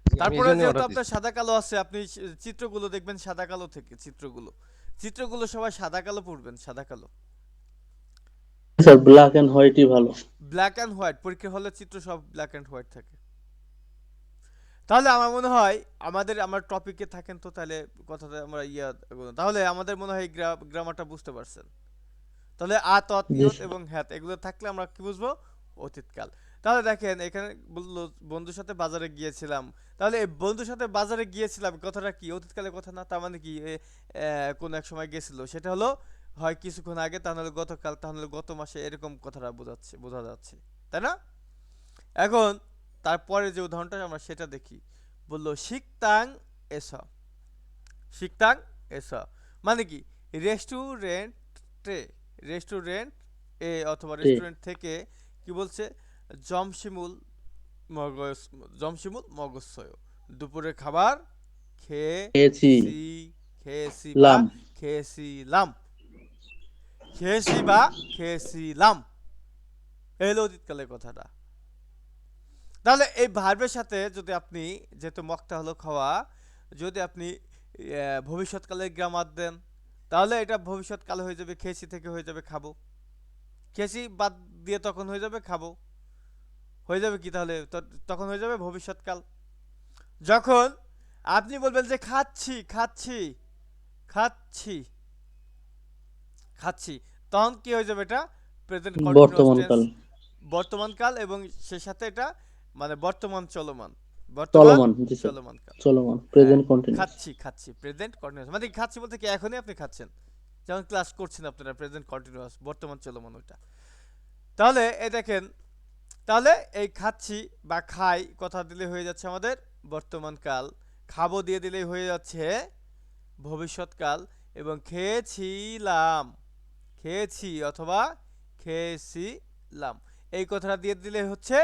আমি এই তারপরে জন্যই যেহেতু অর্ডার আপনার দিছি। সাদা কালো আছে, আপনি চিত্রগুলো দেখবেন সাদা কালো থেকে, চিত্রগুলো, চিত্রগুলো সবাই সাদা কালো পড়বেন, সাদা কালো। স্যার ব্ল্যাক এন্ড হোয়াইটই ভালো। ব্ল্যাক অ্যান্ড হোয়াইট, পরীক্ষার হলে চিত্র সব ব্ল্যাক অ্যান্ড হোয়াইট থাকে। তাহলে আমার মনে হয় আমার টপিকে থাকেন তো, তাহলে কথাটা আমরা তাহলে আমাদের মনে হয় গ্রামারটা বুঝতে পারছেন। তাহলে আত অত জি ইয়ত স্যার। এবং হ্যাত এগুলো থাকলে আমরা কি বুঝবো? অতীতকাল। তাহলে দেখেন এখানে বললো বন্ধুর সাথে বাজারে গিয়েছিলাম, তাহলে এই বন্ধুর সাথে বাজারে গিয়েছিলাম কথাটা কি অতীতকালের কথা না? তার মানে কি কোন এক সময় গেছিল, সেটা হলো হয় কিছুক্ষণ আগে, তা নাহলে গতকাল, তা নাহলে গত মাসে, এরকম কথাটা বোঝা যাচ্ছে, তাই না? এখন তারপরে যে উদাহরণটা আমরা সেটা দেখি। বললো শিকতাং এস, শিকতাং এস মানে কি রেস্টুরেন্টে, রেস্টুরেন্ট এ অথবা জি। রেস্টুরেন্ট থেকে কি বলছে? জমশিমুল মগজ, জমশিমুল মগজসয়, দুপুরের খাবার খেয়েছি। খেয়েছি, খেয়েছি বা লাম। খেয়েছিলাম, খেয়েছি বা খেয়েছিলাম, এই হলো অতীতকালের কথাটা। তাহলে এই ভার্বের সাথে যদি আপনি, যেহেতু মক্তা হলো খাওয়া, যদি আপনি ভবিষ্যৎকালের গ্রামার দেন তাহলে এটা ভবিষ্যৎকাল হয়ে যাবে, খেয়েছি থেকে হয়ে যাবে খাবো, খেয়েছি বাদ দিয়ে তখন হয়ে যাবে খাবো, হয়ে যাবে কি তাহলে তখন হয়ে যাবে ভবিষ্যৎকাল। যখন আপনি বলবেন যে খাচ্ছি খাচ্ছি খাচ্ছি খাচ্ছি, তখন কি হয়ে যাবে? এটা প্রেজেন্ট কন্টিনিউয়াস বর্তমান টেন্স, কাল। বর্তমান কাল, এবং সেই সাথে এটা মানে বর্তমান চলমান, বর্তমান চলমান, জি স্যার। চলমান কাল। চলমান, হ্যাঁ, প্রেজেন্ট কন্টিনিউয়াস। খাচ্ছি খাচ্ছি প্রেজেন্ট কন্টিনিউয়াস, মানে খাচ্ছি বলতে কি এখনই আপনি খাচ্ছেন, যেমন ক্লাস করছেন আপনারা, প্রেজেন্ট কন্টিনিউয়াস বর্তমান চলমান ওইটা। তাহলে এই দেখেন, তাহলে এই খাচ্ছি বা খাই কথা দিলে হয়ে যাচ্ছে আমাদের বর্তমান কাল, খাবো দিয়ে দিলেই হয়ে যাচ্ছে ভবিষ্যৎকাল, এবং খেয়েছিলাম, খেয়েছি অথবা খেয়েছিলাম এই কথাটা দিয়ে দিলে হচ্ছে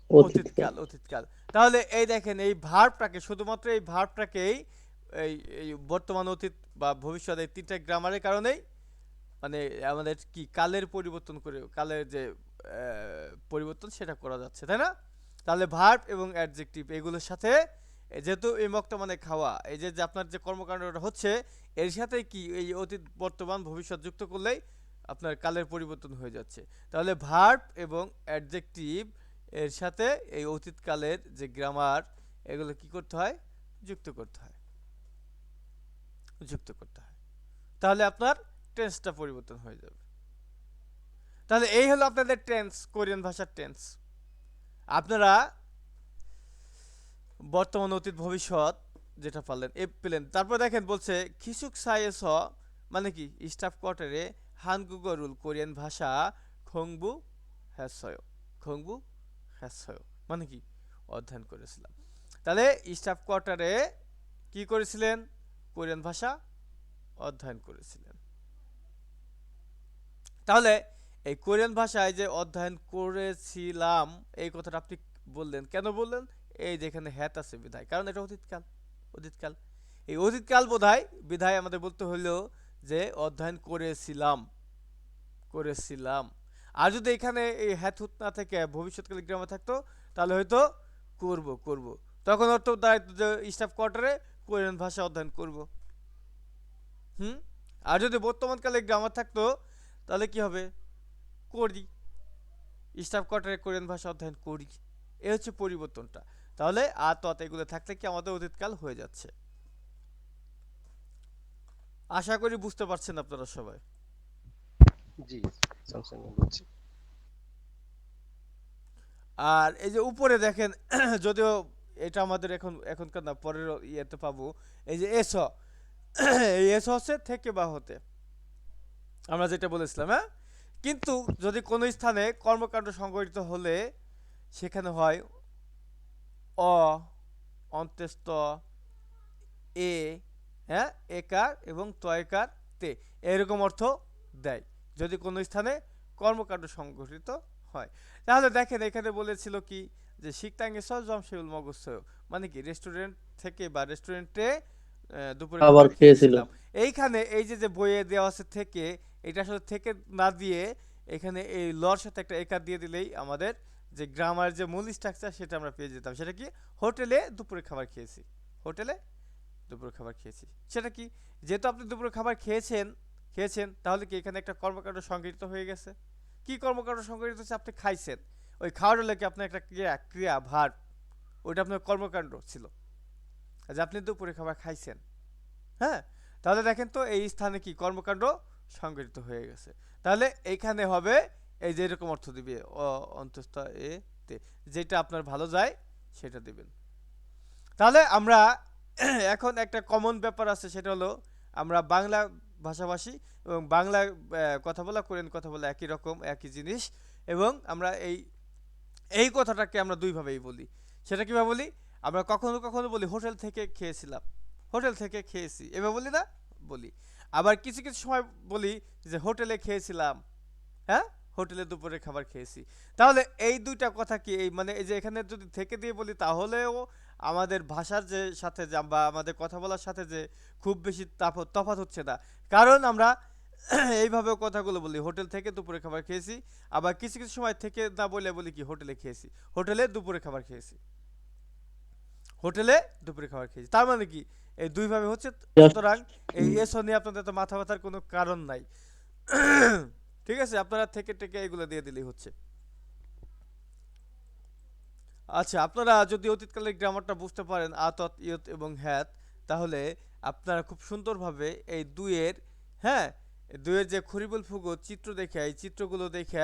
অতীতকাল। অতীতকাল, অতীতকাল। তাহলে এই দেখেন এই ভার্বটাকে, শুধুমাত্র এই ভার্বটাকেই এই এই বর্তমান, অতীত বা ভবিষ্যৎ, এই তিনটা গ্রামারের কারণেই মানে আমাদের কি কালের পরিবর্তন করে, কালের যে পরিবর্তন সেটা করা যাচ্ছে, তাই না? তাহলে ভার্ব এবং অ্যাডজেক্টিভ এগুলোর সাথে যেহেতু এই মক্তা মানে খাওয়া, এই যে যে আপনার যে কর্মকাণ্ডটা হচ্ছে এর সাথে কি এই অতীত বর্তমান ভবিষ্যৎ যুক্ত করলেই আপনার কালের পরিবর্তন হয়ে যাচ্ছে। তাহলে ভার্ব এবং অ্যাডজেক্টিভ এর সাথে এই অতীতকালের যে গ্রামার এগুলো কি করতে হয়? যুক্ত করতে হয়, যুক্ত করতে হয়। তাহলে আপনার টেন্সটা পরিবর্তন হয়ে যাবে। তাহলে এই হলো আপনাদের টেন্স, কোরিয়ান ভাষার টেন্স। আপনারা বর্তমান, অতীত, ভবিষ্যৎ যেটা পারলেন এ পেলেন। তারপর দেখেন বলছে খিসুক সাইয়েস মানে কি স্টাফ কোয়ার্টারে হানগুগো রুল কোরিয়ান ভাষা খংবু হ্যাসয়, খংবু হ্যাসয় মানে কি অধ্যয়ন করেছিলাম। তাহলে স্টাফ কোয়ার্টারে কি করেছিলেন? কোরিয়ান ভাষা অধ্যয়ন করেছিলেন। তাহলে এই কোরিয়ান ভাষায় যে অধ্যয়ন করেছিলাম এই কথাটা আপনি বললেন, কেন বললেন? এই যেখানে হ্যাত আছে বিধায়, কারণ এটা অতীতকাল, অতীতকাল। এই অতীতকাল বোধহয় বিধায় আমাদের বলতে হলো যে অধ্যয়ন করেছিলাম, করেছিলাম। আর যদি এখানে এই হ্যাত হুত না থেকে ভবিষ্যৎকালে গ্রামে থাকতো তাহলে হয়তো করব করব, তখন অর্থ দাঁড়াইতো যে স্টাফ কোয়ার্টারে কোরিয়ান ভাষা অধ্যয়ন করব। হুম। আর যদি বর্তমানকালে গ্রামার থাকতো তাহলে কি হবে? করি, স্টাফ কোয়ার্টারে কোরিয়ান ভাষা অধ্যয়ন করি। এ হচ্ছে পরিবর্তনটা। তাহলে আর তত এগুলো থাকলে কি আমাদের অতীতকাল হয়ে যাচ্ছে। আশা করি বুঝতে পারছেন আপনারা সবাই। জি স্যামসাং বলছি। আর এই যে উপরে দেখেন যদিও এটা আমাদের এখনকার না, পরের ইয়েতে পাবো, এই যে এস, এই এস হচ্ছে থেকে বা হতে, আমরা যেটা বলেছিলাম। হ্যাঁ, কিন্তু যদি কোনো স্থানে কর্মকাণ্ড সংঘটিত হলে সেখানে হয় অ, অন্ত্যেষ্ট, এ, হ্যাঁ, একার এবং তয়কার তে, এরকম অর্থ দেয় যদি কোনো স্থানে কর্মকাণ্ড সংঘটিত হয়। তাহলে দেখেন এখানে বলেছিল কি যে শিকতাঙ্গে সজম সেউল মগজসহ, মানে কি রেস্টুরেন্ট থেকে বা রেস্টুরেন্টে দুপুরে খাবার খাবার খেয়েছিল। খেয়েছিলাম। এইখানে এই যে যে বইয়ে দেওয়া আছে থেকে, এটা আসলে থেকে না দিয়ে এখানে এই লর সাথে একটা একার দিয়ে দিলেই আমাদের যে গ্রামার যে মূল স্ট্রাকচার সেটা আমরা পেয়ে যেতাম। সেটা কি? হোটেলে দুপুরে খাবার খেয়েছি, হোটেলে দুপুরে খাবার খেয়েছি। সেটা কি? যেহেতু আপনি দুপুরে খাবার খেয়েছেন, খেয়েছেন তাহলে কি এখানে একটা কর্মকাণ্ড সংঘটিত হয়ে গেছে। কি কর্মকাণ্ড সংঘটিত হচ্ছে? আপনি খাইছেন, ওই খাওয়ার হলে কি আপনার একটা ক্রিয়া, ক্রিয়া ভার, ওইটা আপনার কর্মকাণ্ড ছিল যে আপনি দুপুরে খাবার খাইছেন। হ্যাঁ, তাহলে দেখেন তো এই স্থানে কি কর্মকাণ্ড সংঘটিত হয়ে গেছে। তাহলে এইখানে হবে এই যে এরকম অর্থ দিবে অন্তস্থ এ তে, যেটা আপনার ভালো যায় সেটা দিবেন। তাহলে আমরা এখন একটা কমন ব্যাপার আছে, সেটা হলো আমরা বাংলা ভাষাভাষী এবং বাংলা কথা বলা, কোরিয়ান কথা বলা একই রকম, একই জিনিস। এবং আমরা এই এই কথাটাকে আমরা দুইভাবেই বলি। সেটা কীভাবে বলি? আমরা কখনো কখনো বলি হোটেল থেকে খেয়েছিলাম, হোটেল থেকে খেয়েছি, এভাবে বলি না? বলি। আবার কিছু কিছু সময় বলি যে হোটেলে খেয়েছিলাম, হ্যাঁ, হোটেলে দুপুরে খাবার খেয়েছি। তাহলে এই দুইটা কথা কি এই মানে এই যে এখানে যদি থেকে দিয়ে বলি তাহলেও আমাদের ভাষার যে সাথে বা আমাদের কথা বলার সাথে যে খুব বেশি তফাৎ হচ্ছে না, কারণ আমরা এইভাবেও কথাগুলো বলি হোটেল থেকে দুপুরে খাবার খেয়েছি। আবার কিছু কিছু সময় থেকে না বলে বলি কি হোটেলে খেয়েছি, হোটেলে দুপুরে খাবার খেয়েছি, হোটেলে দুপুরে খাবার খেয়েছি। তার মানে কি এই দুইভাবে হচ্ছে। Just সুতরাং এই এসও নিয়ে আপনাদের তো মাথা ব্যথার কোনো কারণ নাই। ঠিক আছে, আপনারা থেকে থেকে এগুলো দিয়ে দিলেই হচ্ছে। আচ্ছা, আপনারা যদি অতীতকালের গ্রামারটা বুঝতে পারেন আতত ইয়ত এবং হ্যাত, তাহলে আপনারা খুব সুন্দরভাবে এই দুইয়ের, হ্যাঁ, এই দুইয়ের যে খরিবুল ফুগো চিত্র দেখে, এই চিত্রগুলো দেখে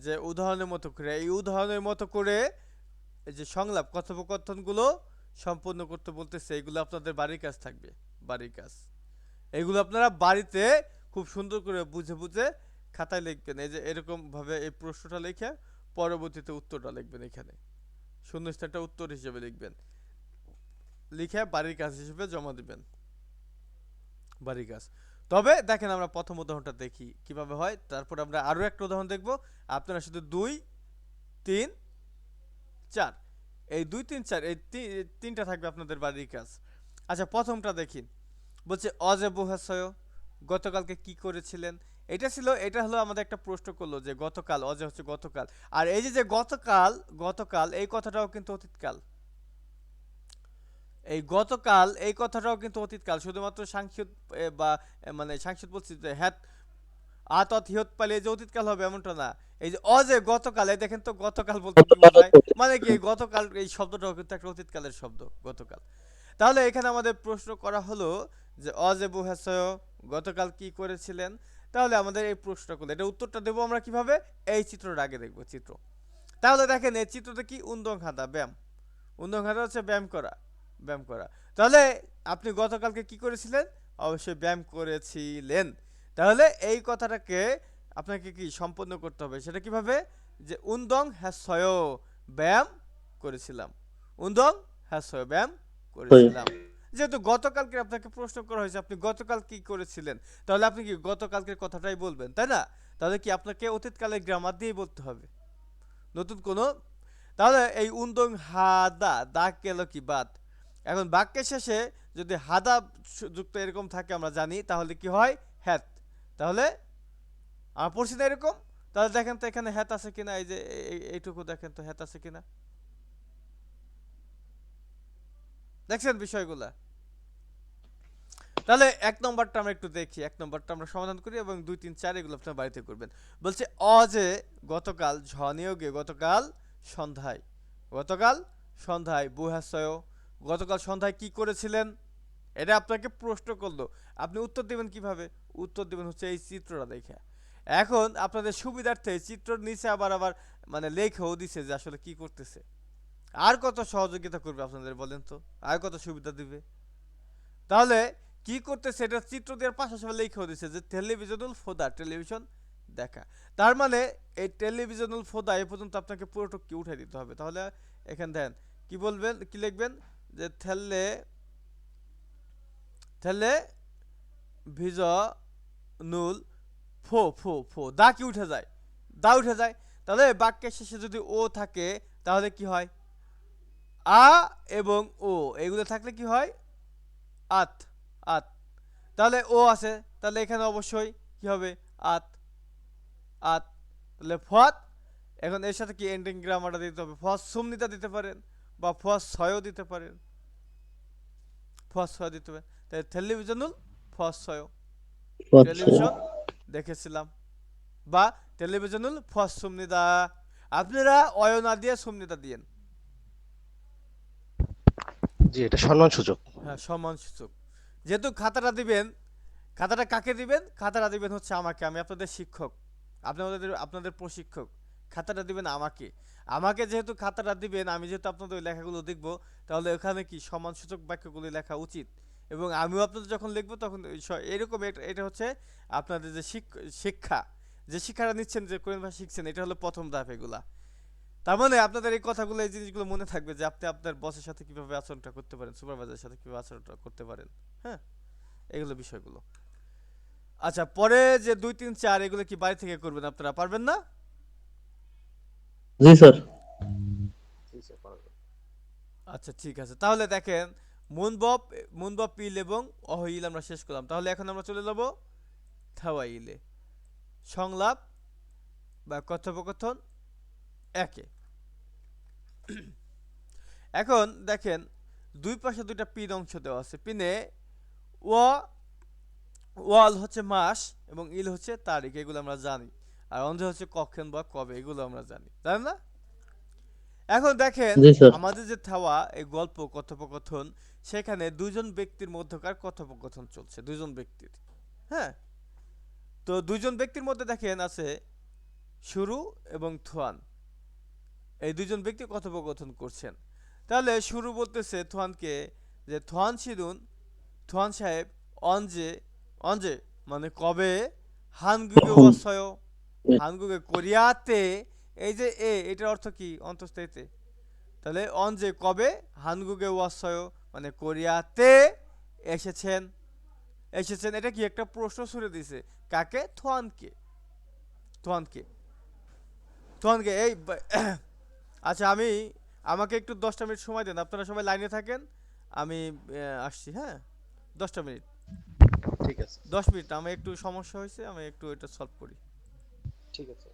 যে উদাহরণের মতো করে, এই উদাহরণের মতো করে এই যে সংলাপ কথোপকথনগুলো সম্পূর্ণ করতে বলতেছে, এগুলো আপনাদের বাড়ির কাজ থাকবে, বাড়ির কাজ। এগুলো আপনারা বাড়িতে খুব সুন্দর করে বুঝে বুঝে খাতায় লিখবেন। এই যে এরকম ভাবে এই প্রশ্নটা লিখে পরবর্তীতে উত্তরটা লিখবেন, এখানে শূন্যস্থানটা উত্তর হিসেবে লিখবেন, লিখে বাড়ির কাজ হিসেবে জমা দিবেন, বাড়ির কাজ। তবে দেখেন আমরা প্রথম উদাহরণটা দেখি কিভাবে হয়, তারপর আমরা আরো একটা উদাহরণ দেখব। আপনারা শুধু 2, 3, 4, এই 2, 3, 4 এই তিনটা থাকবে আপনাদের বাড়ির কাজ। আচ্ছা, প্রথমটা দেখি, বলছে অজে বহাসয়, গতকালকে কি করেছিলেন। এটা ছিল, এটা হলো আমাদের একটা প্রশ্ন করলো যে গতকাল, অজে হচ্ছে গতকাল, আর এই যে যে গতকাল, গতকাল এই কথাটাও কিন্তু অতীতকাল। এই গতকাল এই কথাটাও কিন্তু অতীতকাল, শুধুমাত্র সাংখ্যিক বা মানে সাংখ্যিক বলছি যে হ্যাত আতত হিয়ত পালে যে অতীতকাল হবে এমনটা না। এই যে অজে গতকাল, এই দেখেন তো গতকাল বলতে কি বোঝায়, মানে কি গতকাল এই শব্দটাও কিন্তু একটা অতীতকালের শব্দ, গতকাল। তাহলে এখানে আমাদের প্রশ্ন করা হলো যে অজে বুহাসয়, গতকাল কি করেছিলেন। তাহলে আমাদের এই প্রশ্ন করলে এটা উত্তরটা দেবো আমরা কিভাবে, এই চিত্রটা আগে দেখবো, চিত্র। তাহলে দেখেন এই চিত্রটা কি, উন্দং হাঁটা, ব্যায়াম। উন্দং হাঁটা হচ্ছে ব্যায়াম করা, ব্যায়াম করা। তাহলে আপনি গতকালকে কি করেছিলেন, অবশ্যই ব্যায়াম করেছিলেন। তাহলে এই কথাটাকে আপনাকে কি সম্পন্ন করতে হবে, সেটা কিভাবে, যে উন্দং হ্যাসয়, ব্যায়াম করেছিলাম, উন্দং হ্যাসয়, ব্যায়াম করেছিলাম। যেহেতু গতকালকে আপনাকে প্রশ্ন করা হয়েছে আপনি গতকাল কি করেছিলেন, তাহলে আপনি কি গতকালকের কথাটাই বলবেন, তাই না? তাহলে কি আপনাকে অতীতকালের গ্রামার দিয়েই বলতে হবে, নতুন কোনো। তাহলে এই উন্দং হাদা, দাগ গেল কি বাদ। এখন বাক্যের শেষে যদি হাদা যুক্ত এরকম থাকে আমরা জানি, তাহলে কি হয়, হ্যাত। তাহলে আমার পড়ছি না এরকম, তাহলে দেখেন তো এখানে হ্যাত আছে কিনা, এই যে এইটুকু দেখেন তো হ্যাত আছে কিনা, দেখছেন বিষয়গুলা। তাহলে 1 নম্বরটা আমরা একটু দেখি, 1 নম্বরটা আমরা সমাধান করি এবং 2, 3, 4 এগুলো আপনার বাড়িতে করবেন। বলছে অজে গতকাল ঝনিয়োগে, গতকাল সন্ধ্যায়, গতকাল সন্ধ্যায় বুহাসয়, গতকাল সন্ধ্যায় কি করেছিলেন। এটা আপনাকে প্রশ্ন করলো, আপনি উত্তর দিবেন কিভাবে, উত্তর দিবেন হচ্ছে এই চিত্রটা দেখে। এখন আপনাদের সুবিধার্থে চিত্রর নিচে আবার আবার মানে লেখাও দিছে যে আসলে কি করতেছে। আর কত সহযোগিতা করবে আপনাদের বলেন তো, আর কত সুবিধা দিবে। তাহলে কি করতেছে, এটা চিত্র দেওয়ার পাশাপাশি লেখাও দিছে যে টেলিভিশনাল ফোদা, টেলিভিশন দেখা। তার মানে এই টেলিভিশনাল ফোদা এ পর্যন্ত আপনাকে পুরোটা কি উঠাই দিতে হবে। তাহলে এখানে দেন কি বলবেন, কি লিখবেন, যে থেলে থেলে ভিজ নুল ফো ফো ফো, দা কি উঠে যায়, দা উঠে যায়। তাহলে বাক্যের শেষে যদি ও থাকে তাহলে কি হয়, আ এবং ও এগুলো থাকলে কি হয়, আত, আত। তাহলে ও আছে, তাহলে এখানে অবশ্যই কি হবে, আত, আত। তাহলে ফত, এখন এর সাথে কি এন্ডিং গ্রামারটা দিতে হবে, ফস সুমনিতা দিতে পারেন বা ফস ছয়ও দিতে পারেন, ফস ছয় দিতে পারেন। তাই টেলিভিশনাল ফস ছয়, টেলিভিশন দেখেছিলাম, বা টেলিভিশনাল ফস সুমনিদা। আপনারা অয় না দিয়ে সুমনিতা দিয়েন, জি, এটা সম্মান সূচক। হ্যাঁ সম্মান সূচক। যেহেতু খাতাটা দিবেন, খাতাটা কাকে দিবেন, খাতাটা দিবেন হচ্ছে আমাকে, আমি আপনাদের শিক্ষক, আপনাদের আপনাদের প্রশিক্ষক। খাতাটা দিবেন আমাকে, আমাকে যেহেতু খাতাটা দিবেন, আমি যেহেতু আপনাদের ওই লেখাগুলো দেখবো, তাহলে ওখানে কি সম্মানসূচক বাক্যগুলি লেখা উচিত। এবং আমিও আপনাদের যখন লিখবো তখন এরকম এটা হচ্ছে আপনাদের যে শিক্ষা, যে শিক্ষাটা নিচ্ছেন, যে কোরিয়ান ভাষা শিখছেন, এটা হলো প্রথম ধাপ এগুলা। তার মানে আপনাদের এই কথাগুলো, এই জিনিসগুলো মনে থাকবে যে আপনি আপনার বসের সাথে কিভাবে আচরণটা করতে পারেন, সুপারভাইজারের সাথে কিভাবে আচরণটা করতে পারেন, হ্যাঁ, এগুলো বিষয়গুলো। আচ্ছা, পরে যে 2, 3, 4 এগুলো কি বাড়ি থেকে করবেন, আপনারা পারবেন না? জি স্যার। আচ্ছা ঠিক আছে, তাহলে দেখেন মুনবব, মুনবব পিল এবং অহইল আমরা শেষ করলাম। তাহলে এখন আমরা চলে যাব থাওয়াইলে, সংলাপ বা কথোপকথন একে। এখন দেখেন দুই পাশে দুইটা পিন অংশ দেওয়া আছে। পিনে ওয়া ওয়াল হচ্ছে মাস এবং ইল হচ্ছে তারিখ, এগুলো আমরা জানি। আর অঞ্জ হচ্ছে কখন বা কবে, এগুলো আমরা জানি, তাই না? এখন দেখেন জি স্যার। আমাদের যে থাওয়া এই গল্প কথোপকথন, সেখানে দুইজন ব্যক্তির মধ্যকার কথোপকথন চলছে, দুইজন ব্যক্তির। হ্যাঁ, তো দুইজন ব্যক্তির মধ্যে দেখেন আছে শুরু এবং থোয়ান, এই দুইজন ব্যক্তি কথোপকথন করছেন। তাহলে শুরু বলতেছে থোয়ানকে যে থোয়ান শিরুন, থোয়ান সাহেব, অঞ্জে, অঞ্জে মানে কবে, হানগুগে কখন? ওয়াসয়, হানগুগে কোরিয়াতে, এই যে এটার অর্থ কি অন্তস্থিতে। তাহলে অঞ্জে কবে, হানগুগে ওয়াসয় মানে কোরিয়াতে এসেছেন, এসেছেন, এটা কি একটা প্রশ্ন ছুড়ে দিছে কাকে, থোয়ানকে, থোয়ানকে, থোয়ানকে এই আচ্ছা আমি, আমাকে একটু 10টা মিনিট সময় দেন, আপনারা সবাই লাইনে থাকেন, আমি আসছি, হ্যাঁ 10টা মিনিট, ঠিক আছে, 10 মিনিট, আমার একটু সমস্যা হয়েছে, আমি একটু এটা সলভ করি। ঠিক আছে।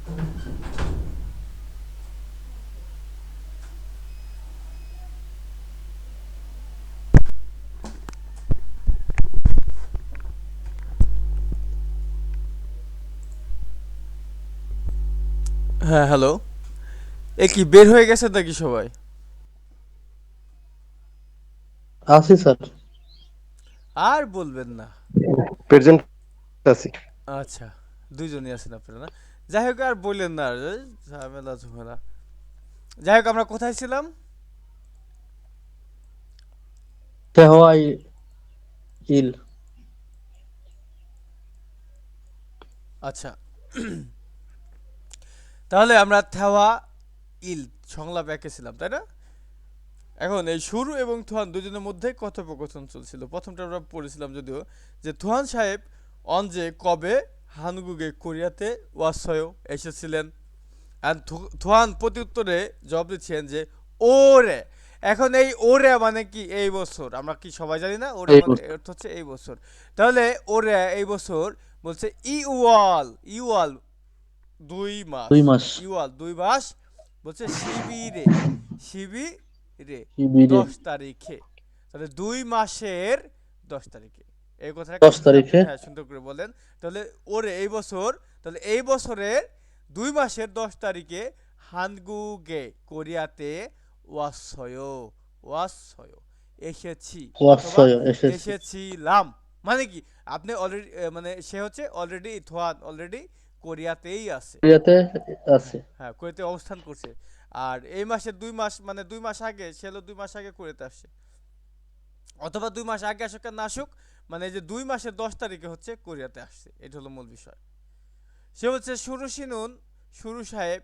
হ্যাঁ, হ্যালো। এ কি বের হয়ে গেছে নাকি সবাই? আছি স্যার। আর বলবেন না। প্রেজেন্ট আছি। আচ্ছা, দুইজনই আছেন আপনারা না? যাই হোক, আর বললেন না, আর ঝামেলা ঝামেলা। যাই হোক, আমরা কোথায় ছিলাম? তেহওয়াই ইল। আচ্ছা, তাহলে আমরা থেওয়া ইল সংলাপ এঁকেছিলাম, তাই না? এখন এই শুরু এবং থুহান দুজনের মধ্যে কথোপকথন চলছিল। প্রথমটা আমরা পড়েছিলাম যদিও, যে থুহান সাহেব অঞ্জে কবে হানগুগে কোরিয়াতে ওয়াসয় এসেছিলেন। অ্যান্ড থুহান প্রতি উত্তরে জবাব দিচ্ছেন যে ওরে। এখন এই ওরে মানে কি এই বছর, আমরা কি সবাই জানি না ওরে এই মানে অর্থ হচ্ছে এই বছর। তাহলে ওরে এই বছর বলছে ইউয়াল, ইউয়াল 2 মাস, 2 মাস। ইউয়াল 2 মাস, বলছে শিবিরে, শিবিরে শিবিরে 10 তারিখে। তাহলে 2 মাসের 10 তারিখে, এই কথাটা 10 কিন্তু যদি আপনি তারিখে হ্যাঁ সুন্দর করে বলেন, তাহলে ওরে এই বছর, তাহলে এই বছরের 2 মাসের 10 তারিখে হানগুগে কোরিয়াতে ওয়াসয়, ওয়াসয় এসেছি অথবা ওয়াসয় এসেছে। এসেছিলাম। মানে কি, আপনি অলরেডি মানে সে হচ্ছে অলরেডি থোয়ান অলরেডি কোরিয়াতেই আছে। কোরিয়াতে আছে। হ্যাঁ হ্যাঁ, কোরিয়াতে অবস্থান করছে। আর এই মাসের 2 মাস মানে 2 মাস আগে সে হলো 2 মাস আগে কোরিয়াতে আসছে, অথবা 2 মাস আগে আসুক আর না আসুক, মানে এই যে 2 মাসের 10 তারিখে হচ্ছে কোরিয়াতে আসছে, এটা হলো মূল বিষয়। সে হচ্ছে শুরু সিনুন, শুরু সাহেব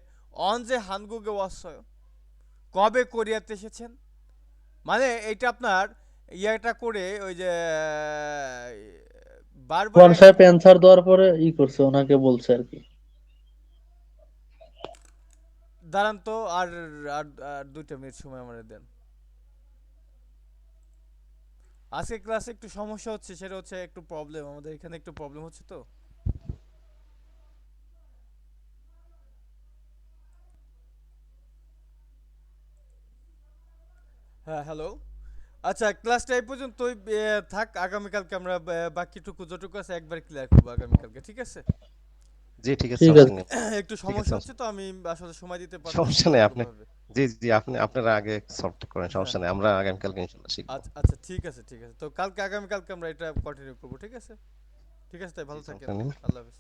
অন যে হানগুগে ওয়াসয়, কবে কোরিয়াতে এসেছেন। মানে এইটা আপনার ইয়েটা করে ওই যে বারবার ওয়ান সাহেব অ্যান্সার দেওয়ার পরে করছে, ওনাকে বলছে আর কি। দাঁড়ান তো, আর আর আর 2টা মিনিট সময় আমাদের দেন। আজকে ক্লাসে একটু সমস্যা হচ্ছে, সেটা হচ্ছে একটু প্রবলেম, আমাদের এখানে একটু প্রবলেম হচ্ছে তো। হ্যাঁ, হ্যালো। আচ্ছা, ক্লাসটা এই পর্যন্তই থাক। আগামীকালকে আমরা বাকিটুকু যতটুকু আছে একবার ক্লিয়ার করবো আগামীকালকে, ঠিক আছে? জি ঠিক আছে, ঠিক সমস্যা আছে। নেই। একটু ঠিক আছে, সমস্যা হচ্ছে তো, আমি আসলে সময় দিতে পারতেছি সমস্যা না নেই। আপনি ওরকমভাবে। জি জি আপনারা আগে সলভ করেন, হ্যাঁ সমস্যা নেই। হ্যাঁ, আমরা আগামীকালকে ইনশাল্লাহ শিখবো। আচ্ছা আচ্ছা, ঠিক আছে ঠিক আছে, তো কালকে আগামীকালকে আমরা এটা কন্টিনিউ করবো, ঠিক আছে? ঠিক আছে, তাই জি ভালো থাকেন। সমস্যা নেই। আল্লাহ হাফেজ।